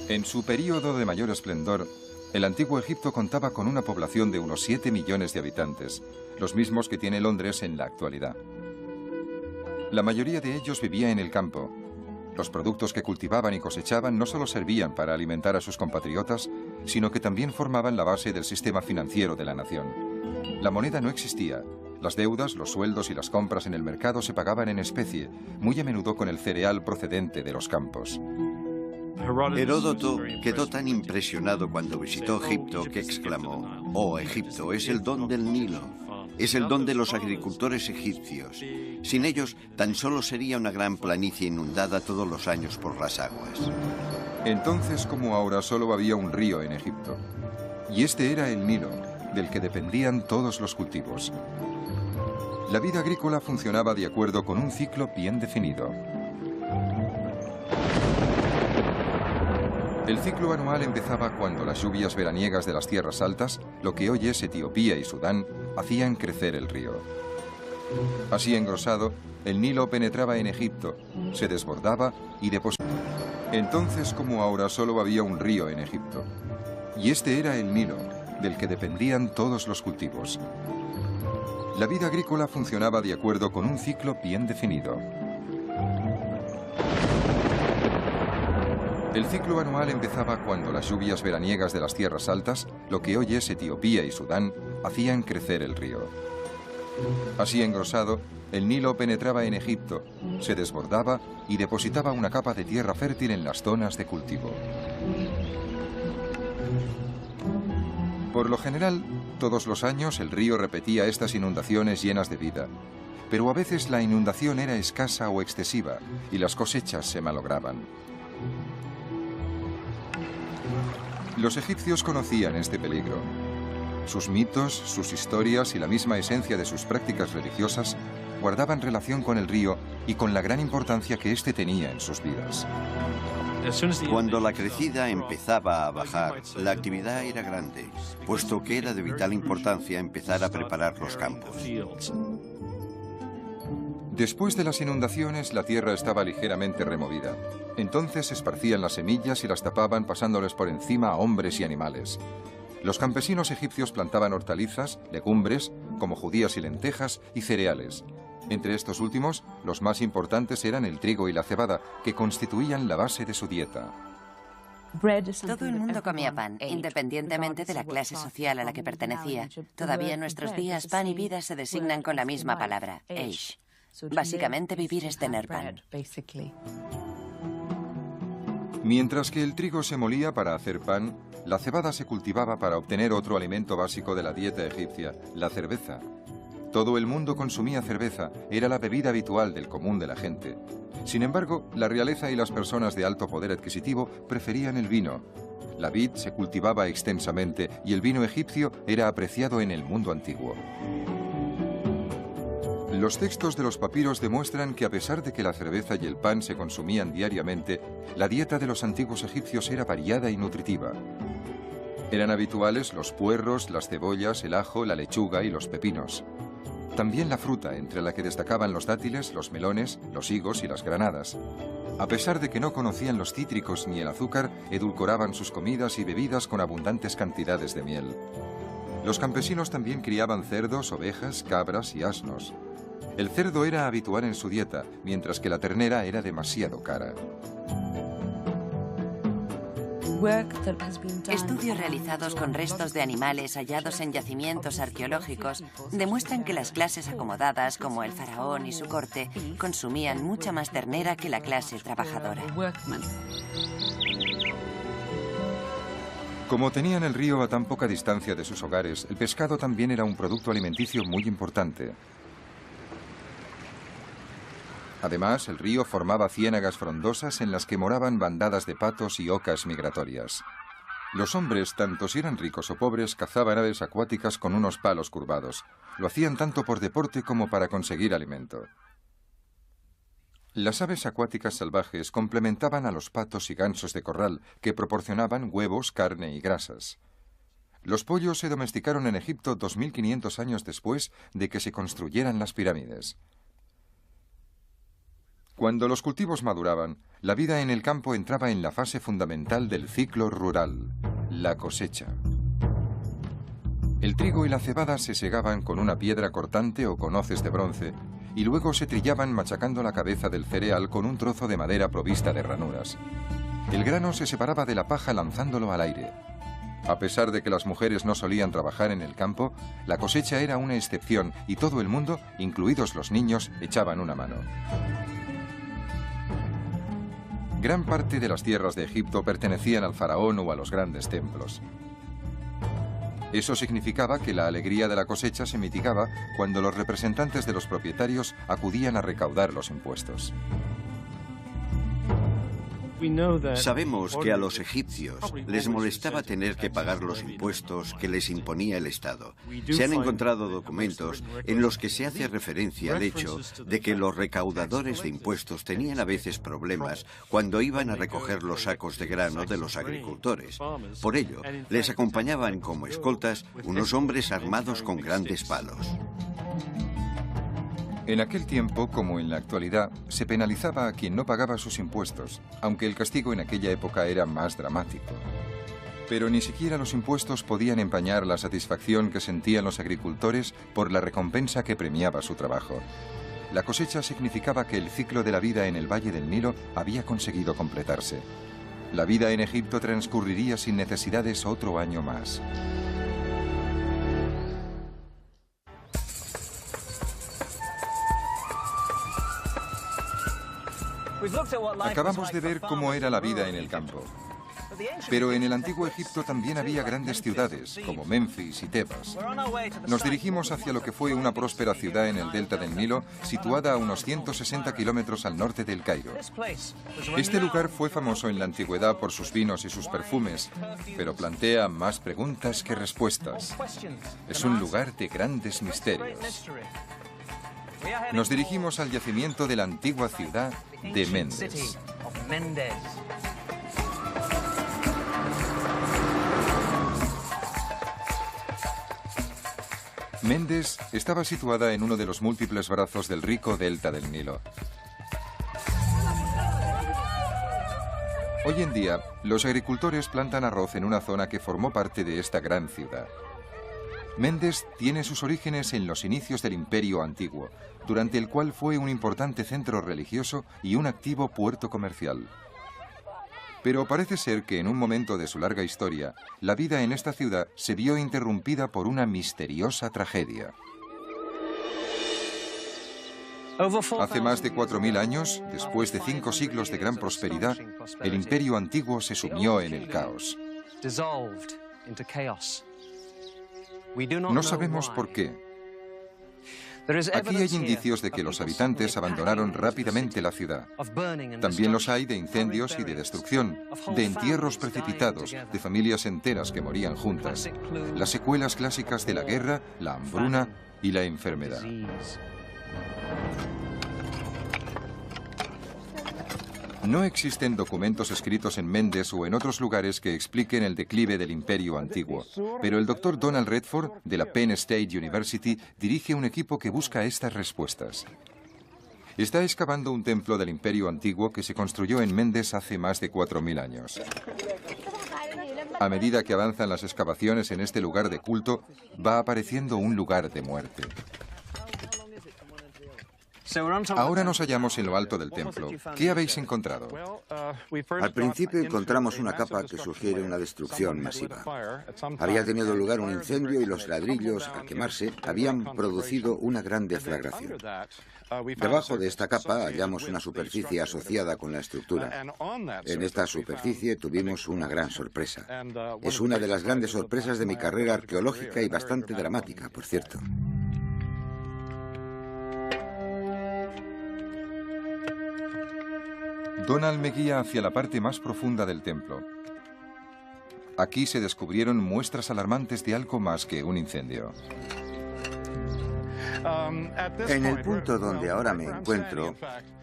En su período de mayor esplendor, el antiguo Egipto contaba con una población de unos 7 millones de habitantes, los mismos que tiene Londres en la actualidad. La mayoría de ellos vivía en el campo. Los productos que cultivaban y cosechaban no solo servían para alimentar a sus compatriotas, sino que también formaban la base del sistema financiero de la nación. La moneda no existía. Las deudas, los sueldos y las compras en el mercado se pagaban en especie, muy a menudo con el cereal procedente de los campos. Heródoto quedó tan impresionado cuando visitó Egipto que exclamó: «Oh, Egipto, es el don del Nilo, es el don de los agricultores egipcios. Sin ellos, tan solo sería una gran planicie inundada todos los años por las aguas». Entonces, como ahora, solo había un río en Egipto. Y este era el Nilo, del que dependían todos los cultivos. La vida agrícola funcionaba de acuerdo con un ciclo bien definido. El ciclo anual empezaba cuando las lluvias veraniegas de las tierras altas, lo que hoy es Etiopía y Sudán, hacían crecer el río. Así engrosado, el Nilo penetraba en Egipto, se desbordaba y depositaba. Entonces, como ahora, solo había un río en Egipto. Y este era el Nilo, del que dependían todos los cultivos. La vida agrícola funcionaba de acuerdo con un ciclo bien definido. El ciclo anual empezaba cuando las lluvias veraniegas de las tierras altas, lo que hoy es Etiopía y Sudán, hacían crecer el río. Así engrosado, el Nilo penetraba en Egipto, se desbordaba y depositaba una capa de tierra fértil en las zonas de cultivo. Por lo general, todos los años el río repetía estas inundaciones llenas de vida, pero a veces la inundación era escasa o excesiva y las cosechas se malograban. Los egipcios conocían este peligro. Sus mitos, sus historias y la misma esencia de sus prácticas religiosas guardaban relación con el río y con la gran importancia que éste tenía en sus vidas. Cuando la crecida empezaba a bajar, la actividad era grande, puesto que era de vital importancia empezar a preparar los campos. Después de las inundaciones, la tierra estaba ligeramente removida. Entonces esparcían las semillas y las tapaban pasándoles por encima a hombres y animales. Los campesinos egipcios plantaban hortalizas, legumbres, como judías y lentejas, y cereales. Entre estos últimos, los más importantes eran el trigo y la cebada, que constituían la base de su dieta. Todo el mundo comía pan, independientemente de la clase social a la que pertenecía. Todavía en nuestros días, pan y vida se designan con la misma palabra, eish. Básicamente, vivir es tener pan. Mientras que el trigo se molía para hacer pan, la cebada se cultivaba para obtener otro alimento básico de la dieta egipcia, la cerveza. Todo el mundo consumía cerveza, era la bebida habitual del común de la gente. Sin embargo, la realeza y las personas de alto poder adquisitivo preferían el vino. La vid se cultivaba extensamente y el vino egipcio era apreciado en el mundo antiguo. Los textos de los papiros demuestran que a pesar de que la cerveza y el pan se consumían diariamente, la dieta de los antiguos egipcios era variada y nutritiva. Eran habituales los puerros, las cebollas, el ajo, la lechuga y los pepinos. También la fruta, entre la que destacaban los dátiles, los melones, los higos y las granadas. A pesar de que no conocían los cítricos ni el azúcar, edulcoraban sus comidas y bebidas con abundantes cantidades de miel. Los campesinos también criaban cerdos, ovejas, cabras y asnos. El cerdo era habitual en su dieta, mientras que la ternera era demasiado cara. Estudios realizados con restos de animales hallados en yacimientos arqueológicos demuestran que las clases acomodadas, como el faraón y su corte, consumían mucha más ternera que la clase trabajadora. Como tenían el río a tan poca distancia de sus hogares, el pescado también era un producto alimenticio muy importante. Además, el río formaba ciénagas frondosas en las que moraban bandadas de patos y ocas migratorias. Los hombres, tanto si eran ricos o pobres, cazaban aves acuáticas con unos palos curvados. Lo hacían tanto por deporte como para conseguir alimento. Las aves acuáticas salvajes complementaban a los patos y gansos de corral, que proporcionaban huevos, carne y grasas. Los pollos se domesticaron en Egipto 2500 años después de que se construyeran las pirámides. Cuando los cultivos maduraban, la vida en el campo entraba en la fase fundamental del ciclo rural, la cosecha. El trigo y la cebada se segaban con una piedra cortante o con hoces de bronce, y luego se trillaban machacando la cabeza del cereal con un trozo de madera provista de ranuras. El grano se separaba de la paja lanzándolo al aire. A pesar de que las mujeres no solían trabajar en el campo, la cosecha era una excepción y todo el mundo, incluidos los niños, echaban una mano. Gran parte de las tierras de Egipto pertenecían al faraón o a los grandes templos. Eso significaba que la alegría de la cosecha se mitigaba cuando los representantes de los propietarios acudían a recaudar los impuestos. Sabemos que a los egipcios les molestaba tener que pagar los impuestos que les imponía el Estado. Se han encontrado documentos en los que se hace referencia al hecho de que los recaudadores de impuestos tenían a veces problemas cuando iban a recoger los sacos de grano de los agricultores. Por ello, les acompañaban como escoltas unos hombres armados con grandes palos. En aquel tiempo, como en la actualidad, se penalizaba a quien no pagaba sus impuestos, aunque el castigo en aquella época era más dramático. Pero ni siquiera los impuestos podían empañar la satisfacción que sentían los agricultores por la recompensa que premiaba su trabajo. La cosecha significaba que el ciclo de la vida en el Valle del Nilo había conseguido completarse. La vida en Egipto transcurriría sin necesidades otro año más. Acabamos de ver cómo era la vida en el campo. Pero en el antiguo Egipto también había grandes ciudades, como Menfis y Tebas. Nos dirigimos hacia lo que fue una próspera ciudad en el delta del Nilo, situada a unos 160 kilómetros al norte del Cairo. Este lugar fue famoso en la antigüedad por sus vinos y sus perfumes, pero plantea más preguntas que respuestas. Es un lugar de grandes misterios. Nos dirigimos al yacimiento de la antigua ciudad de Mendes. Mendes estaba situada en uno de los múltiples brazos del rico delta del Nilo. Hoy en día, los agricultores plantan arroz en una zona que formó parte de esta gran ciudad. Mendes tiene sus orígenes en los inicios del Imperio Antiguo, durante el cual fue un importante centro religioso y un activo puerto comercial. Pero parece ser que en un momento de su larga historia, la vida en esta ciudad se vio interrumpida por una misteriosa tragedia. Hace más de 4.000 años, después de 5 siglos de gran prosperidad, el Imperio Antiguo se sumió en el caos. No sabemos por qué. Aquí hay indicios de que los habitantes abandonaron rápidamente la ciudad. También los hay de incendios y de destrucción, de entierros precipitados, de familias enteras que morían juntas, las secuelas clásicas de la guerra, la hambruna y la enfermedad. No existen documentos escritos en Mendes o en otros lugares que expliquen el declive del Imperio Antiguo, pero el Dr. Donald Redford, de la Penn State University, dirige un equipo que busca estas respuestas. Está excavando un templo del Imperio Antiguo que se construyó en Mendes hace más de 4.000 años. A medida que avanzan las excavaciones en este lugar de culto, va apareciendo un lugar de muerte. Ahora nos hallamos en lo alto del templo. ¿Qué habéis encontrado? Al principio encontramos una capa que sugiere una destrucción masiva. Había tenido lugar un incendio y los ladrillos, al quemarse, habían producido una gran deflagración. Debajo de esta capa hallamos una superficie asociada con la estructura. En esta superficie tuvimos una gran sorpresa. Es una de las grandes sorpresas de mi carrera arqueológica y bastante dramática, por cierto. Donald me guía hacia la parte más profunda del templo. Aquí se descubrieron muestras alarmantes de algo más que un incendio. En el punto donde ahora me encuentro,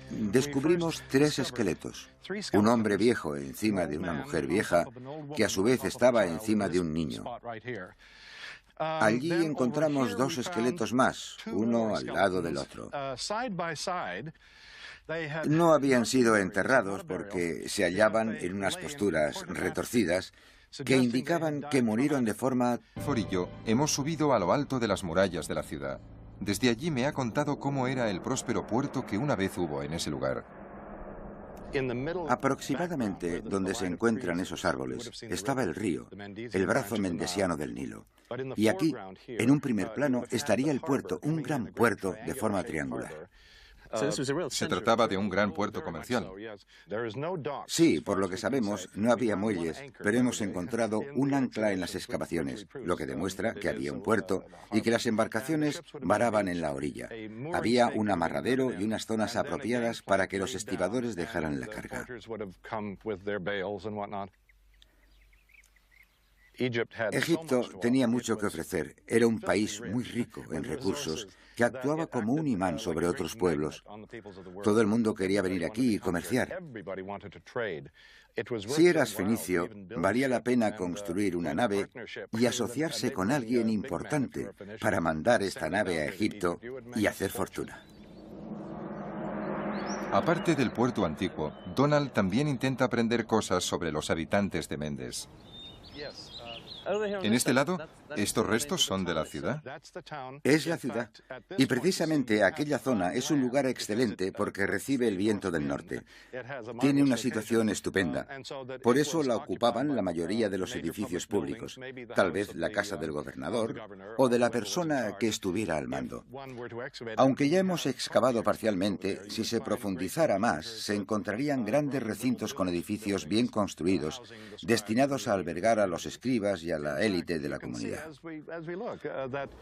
descubrimos 3 esqueletos. Un hombre viejo encima de una mujer vieja, que a su vez estaba encima de un niño. Allí encontramos 2 esqueletos más, uno al lado del otro. No habían sido enterrados porque se hallaban en unas posturas retorcidas que indicaban que murieron de forma... Redford y yo hemos subido a lo alto de las murallas de la ciudad. Desde allí me ha contado cómo era el próspero puerto que una vez hubo en ese lugar. Aproximadamente donde se encuentran esos árboles estaba el río, el brazo mendesiano del Nilo. Y aquí, en un primer plano, estaría el puerto, un gran puerto de forma triangular. Se trataba de un gran puerto comercial. Sí, por lo que sabemos, no había muelles, pero hemos encontrado un ancla en las excavaciones, lo que demuestra que había un puerto y que las embarcaciones varaban en la orilla. Había un amarradero y unas zonas apropiadas para que los estibadores dejaran la carga. Egipto tenía mucho que ofrecer. Era un país muy rico en recursos que actuaba como un imán sobre otros pueblos. Todo el mundo quería venir aquí y comerciar. Si eras fenicio, valía la pena construir una nave y asociarse con alguien importante para mandar esta nave a Egipto y hacer fortuna. Aparte del puerto antiguo, Donald también intenta aprender cosas sobre los habitantes de Mendes. En este lado, ¿estos restos son de la ciudad? Es la ciudad. Y precisamente aquella zona es un lugar excelente porque recibe el viento del norte. Tiene una situación estupenda. Por eso la ocupaban la mayoría de los edificios públicos. Tal vez la casa del gobernador o de la persona que estuviera al mando. Aunque ya hemos excavado parcialmente, si se profundizara más, se encontrarían grandes recintos con edificios bien construidos, destinados a albergar a los escribas y a la élite de la comunidad.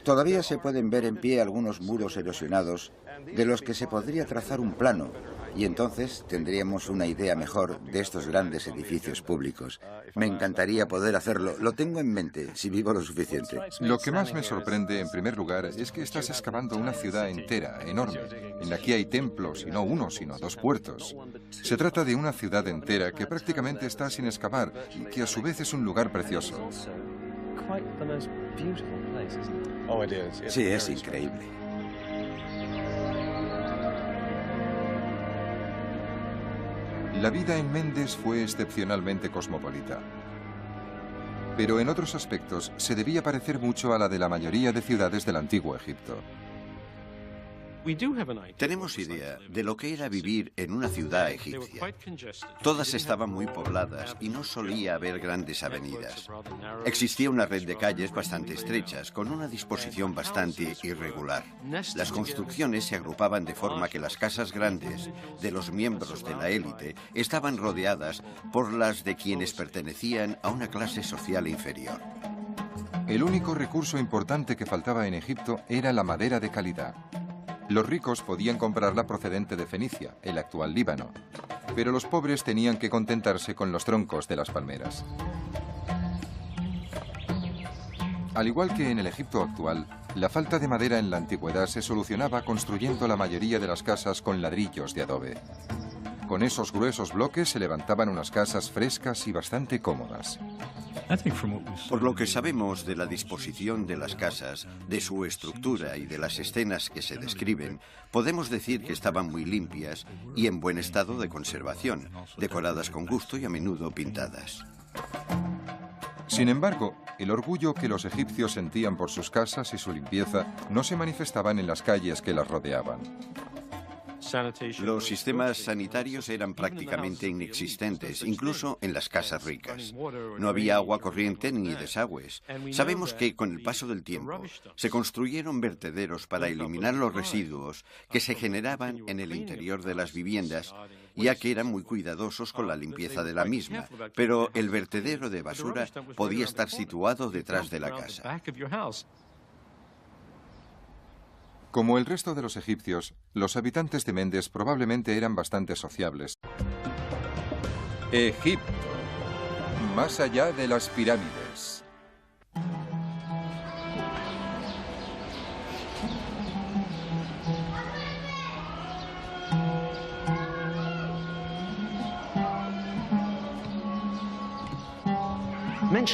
Todavía se pueden ver en pie algunos muros erosionados de los que se podría trazar un plano, y entonces tendríamos una idea mejor de estos grandes edificios públicos. Me encantaría poder hacerlo. Lo tengo en mente, si vivo lo suficiente. Lo que más me sorprende, en primer lugar, es que estás excavando una ciudad entera, enorme, en la que hay templos, y no uno, sino dos puertos. Se trata de una ciudad entera que prácticamente está sin excavar y que a su vez es un lugar precioso. Sí, es increíble. La vida en Mendes fue excepcionalmente cosmopolita. Pero en otros aspectos se debía parecer mucho a la de la mayoría de ciudades del antiguo Egipto. Tenemos idea de lo que era vivir en una ciudad egipcia. Todas estaban muy pobladas y no solía haber grandes avenidas. Existía una red de calles bastante estrechas, con una disposición bastante irregular. Las construcciones se agrupaban de forma que las casas grandes de los miembros de la élite estaban rodeadas por las de quienes pertenecían a una clase social inferior. El único recurso importante que faltaba en Egipto era la madera de calidad. Los ricos podían comprarla procedente de Fenicia, el actual Líbano, pero los pobres tenían que contentarse con los troncos de las palmeras. Al igual que en el Egipto actual, la falta de madera en la antigüedad se solucionaba construyendo la mayoría de las casas con ladrillos de adobe. Con esos gruesos bloques se levantaban unas casas frescas y bastante cómodas. Por lo que sabemos de la disposición de las casas, de su estructura y de las escenas que se describen, podemos decir que estaban muy limpias y en buen estado de conservación, decoradas con gusto y a menudo pintadas. Sin embargo, el orgullo que los egipcios sentían por sus casas y su limpieza no se manifestaban en las calles que las rodeaban. Los sistemas sanitarios eran prácticamente inexistentes, incluso en las casas ricas. No había agua corriente ni desagües. Sabemos que, con el paso del tiempo, se construyeron vertederos para eliminar los residuos que se generaban en el interior de las viviendas, ya que eran muy cuidadosos con la limpieza de la misma, pero el vertedero de basura podía estar situado detrás de la casa. Como el resto de los egipcios, los habitantes de Mendes probablemente eran bastante sociables. Egipto, más allá de las pirámides.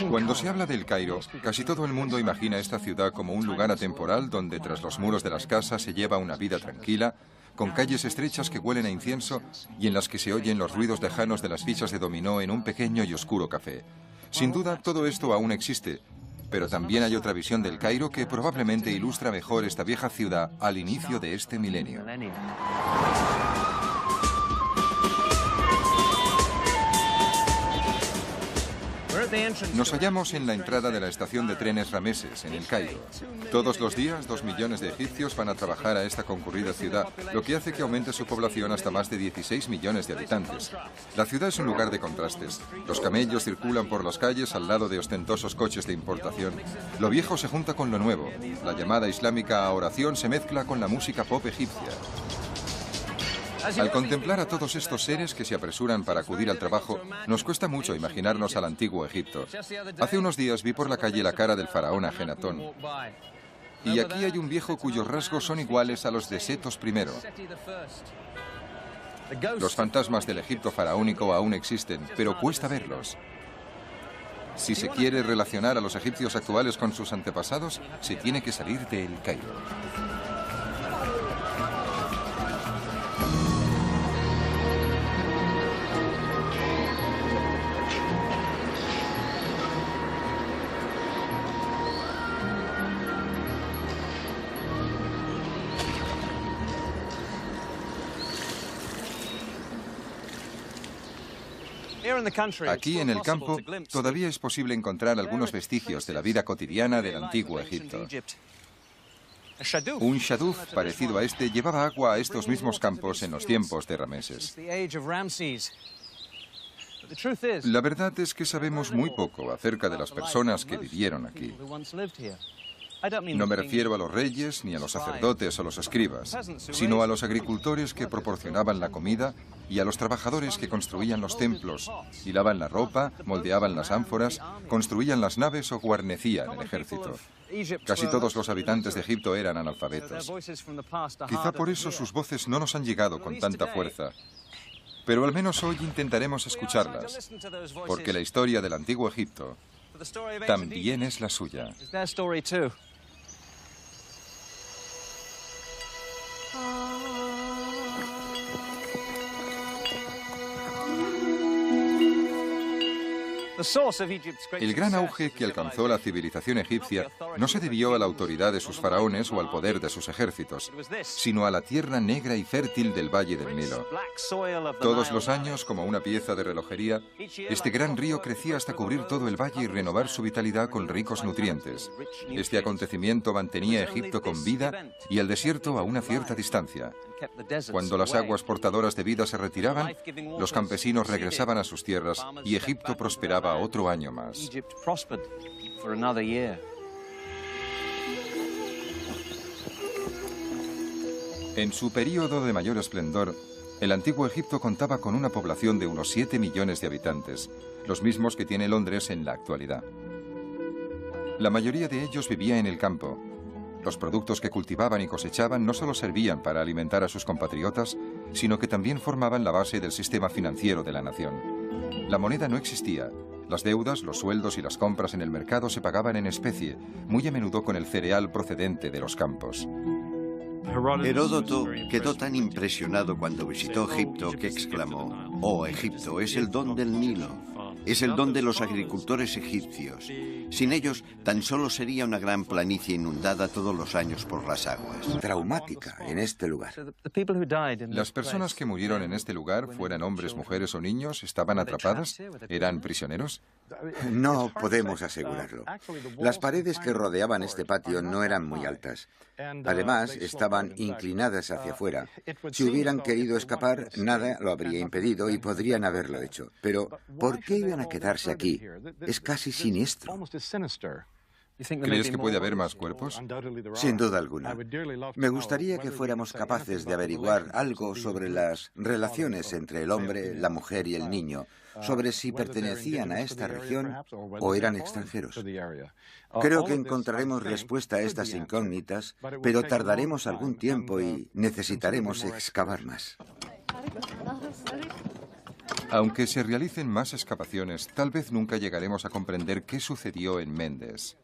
Cuando se habla del Cairo, casi todo el mundo imagina esta ciudad como un lugar atemporal donde tras los muros de las casas se lleva una vida tranquila, con calles estrechas que huelen a incienso y en las que se oyen los ruidos lejanos de las fichas de dominó en un pequeño y oscuro café. Sin duda, todo esto aún existe, pero también hay otra visión del Cairo que probablemente ilustra mejor esta vieja ciudad al inicio de este milenio. Nos hallamos en la entrada de la estación de trenes Rameses, en el Cairo. Todos los días, 2 millones de egipcios van a trabajar a esta concurrida ciudad, lo que hace que aumente su población hasta más de 16 millones de habitantes. La ciudad es un lugar de contrastes. Los camellos circulan por las calles al lado de ostentosos coches de importación. Lo viejo se junta con lo nuevo. La llamada islámica a oración se mezcla con la música pop egipcia. Al contemplar a todos estos seres que se apresuran para acudir al trabajo, nos cuesta mucho imaginarnos al antiguo Egipto. Hace unos días vi por la calle la cara del faraón Ajenatón. Y aquí hay un viejo cuyos rasgos son iguales a los de Setos I. Los fantasmas del Egipto faraónico aún existen, pero cuesta verlos. Si se quiere relacionar a los egipcios actuales con sus antepasados, se tiene que salir del Cairo. Aquí en el campo todavía es posible encontrar algunos vestigios de la vida cotidiana del antiguo Egipto. Un shaduf parecido a este llevaba agua a estos mismos campos en los tiempos de Rameses. La verdad es que sabemos muy poco acerca de las personas que vivieron aquí. No me refiero a los reyes, ni a los sacerdotes o los escribas, sino a los agricultores que proporcionaban la comida y a los trabajadores que construían los templos, hilaban la ropa, moldeaban las ánforas, construían las naves o guarnecían el ejército. Casi todos los habitantes de Egipto eran analfabetos. Quizá por eso sus voces no nos han llegado con tanta fuerza. Pero al menos hoy intentaremos escucharlas, porque la historia del antiguo Egipto también es la suya. El gran auge que alcanzó la civilización egipcia no se debió a la autoridad de sus faraones o al poder de sus ejércitos, sino a la tierra negra y fértil del valle del Nilo. Todos los años, como una pieza de relojería, este gran río crecía hasta cubrir todo el valle y renovar su vitalidad con ricos nutrientes. Este acontecimiento mantenía a Egipto con vida y el desierto a una cierta distancia. Cuando las aguas portadoras de vida se retiraban, los campesinos regresaban a sus tierras y Egipto prosperaba otro año más. En su período de mayor esplendor, el antiguo Egipto contaba con una población de unos 7 millones de habitantes, los mismos que tiene Londres en la actualidad. La mayoría de ellos vivía en el campo. Los productos que cultivaban y cosechaban no solo servían para alimentar a sus compatriotas, sino que también formaban la base del sistema financiero de la nación. La moneda no existía. Las deudas, los sueldos y las compras en el mercado se pagaban en especie, muy a menudo con el cereal procedente de los campos. Heródoto quedó tan impresionado cuando visitó Egipto que exclamó: «Oh, Egipto es el don del Nilo, es el don de los agricultores egipcios. Sin ellos, tan solo sería una gran planicie inundada todos los años por las aguas». Traumática en este lugar. ¿Las personas que murieron en este lugar, fueran hombres, mujeres o niños, estaban atrapadas? ¿Eran prisioneros? No podemos asegurarlo. Las paredes que rodeaban este patio no eran muy altas. Además, estaban inclinadas hacia afuera. Si hubieran querido escapar, nada lo habría impedido y podrían haberlo hecho. Pero, ¿por qué iban a quedarse aquí? Es casi siniestro. ¿Crees que puede haber más cuerpos? Sin duda alguna. Me gustaría que fuéramos capaces de averiguar algo sobre las relaciones entre el hombre, la mujer y el niño, sobre si pertenecían a esta región o eran extranjeros. Creo que encontraremos respuesta a estas incógnitas, pero tardaremos algún tiempo y necesitaremos excavar más. Aunque se realicen más excavaciones, tal vez nunca llegaremos a comprender qué sucedió en Mendes.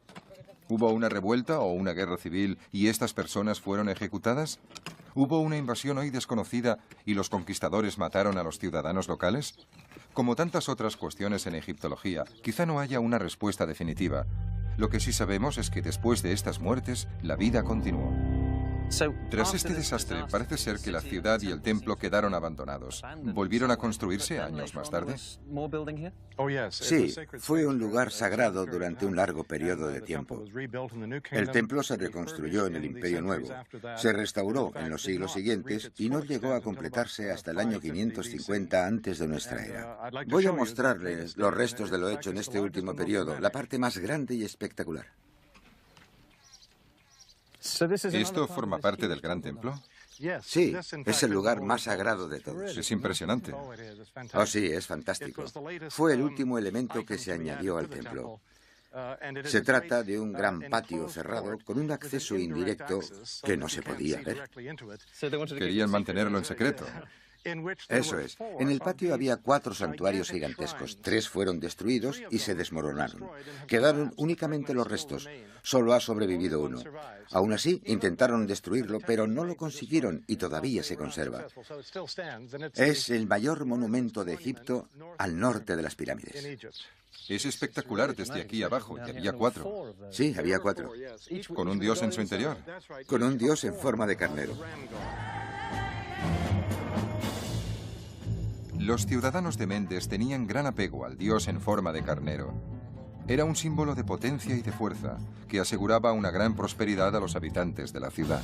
¿Hubo una revuelta o una guerra civil y estas personas fueron ejecutadas? ¿Hubo una invasión hoy desconocida y los conquistadores mataron a los ciudadanos locales? Como tantas otras cuestiones en egiptología, quizá no haya una respuesta definitiva. Lo que sí sabemos es que después de estas muertes, la vida continuó. Tras este desastre, parece ser que la ciudad y el templo quedaron abandonados. ¿Volvieron a construirse años más tarde? Sí, fue un lugar sagrado durante un largo periodo de tiempo. El templo se reconstruyó en el Imperio Nuevo, se restauró en los siglos siguientes y no llegó a completarse hasta el año 550 antes de nuestra era. Voy a mostrarles los restos de lo hecho en este último periodo, la parte más grande y espectacular. ¿Esto forma parte del gran templo? Sí, es el lugar más sagrado de todos. Es impresionante. Oh, sí, es fantástico. Fue el último elemento que se añadió al templo. Se trata de un gran patio cerrado con un acceso indirecto que no se podía ver. Querían mantenerlo en secreto. Eso es. En el patio había 4 santuarios gigantescos. 3 fueron destruidos y se desmoronaron. Quedaron únicamente los restos. Solo ha sobrevivido uno. Aún así, intentaron destruirlo, pero no lo consiguieron y todavía se conserva. Es el mayor monumento de Egipto al norte de las pirámides. Es espectacular desde aquí abajo, y había 4. Sí, había 4. ¿Con un dios en su interior? Con un dios en forma de carnero. Los ciudadanos de Mendes tenían gran apego al dios en forma de carnero. Era un símbolo de potencia y de fuerza, que aseguraba una gran prosperidad a los habitantes de la ciudad.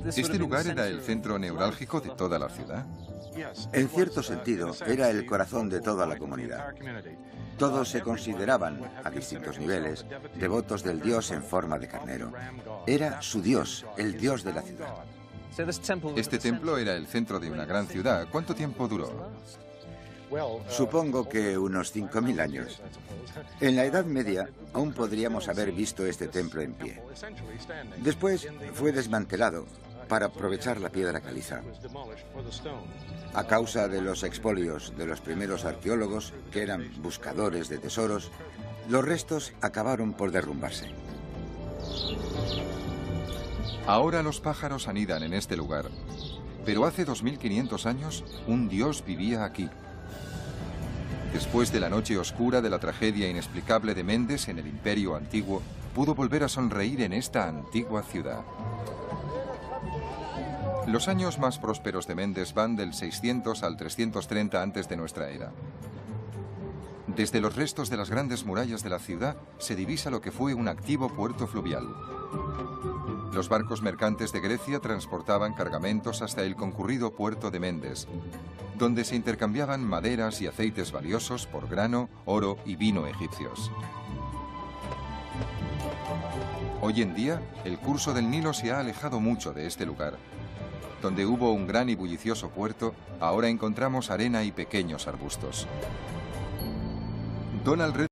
¿Este lugar era el centro neurálgico de toda la ciudad? En cierto sentido, era el corazón de toda la comunidad. Todos se consideraban, a distintos niveles, devotos del dios en forma de carnero. Era su dios, el dios de la ciudad. Este templo era el centro de una gran ciudad. ¿Cuánto tiempo duró? Supongo que unos 5000 años. En la Edad Media aún podríamos haber visto este templo en pie. Después fue desmantelado para aprovechar la piedra caliza. A causa de los expolios de los primeros arqueólogos, que eran buscadores de tesoros, los restos acabaron por derrumbarse. Ahora los pájaros anidan en este lugar, pero hace 2500 años un dios vivía aquí. Después de la noche oscura de la tragedia inexplicable de Mendes en el Imperio Antiguo, pudo volver a sonreír en esta antigua ciudad. Los años más prósperos de Mendes van del 600 al 330 antes de nuestra era. Desde los restos de las grandes murallas de la ciudad se divisa lo que fue un activo puerto fluvial. Los barcos mercantes de Grecia transportaban cargamentos hasta el concurrido puerto de Mendes, donde se intercambiaban maderas y aceites valiosos por grano, oro y vino egipcios. Hoy en día, el curso del Nilo se ha alejado mucho de este lugar. Donde hubo un gran y bullicioso puerto, ahora encontramos arena y pequeños arbustos. Donald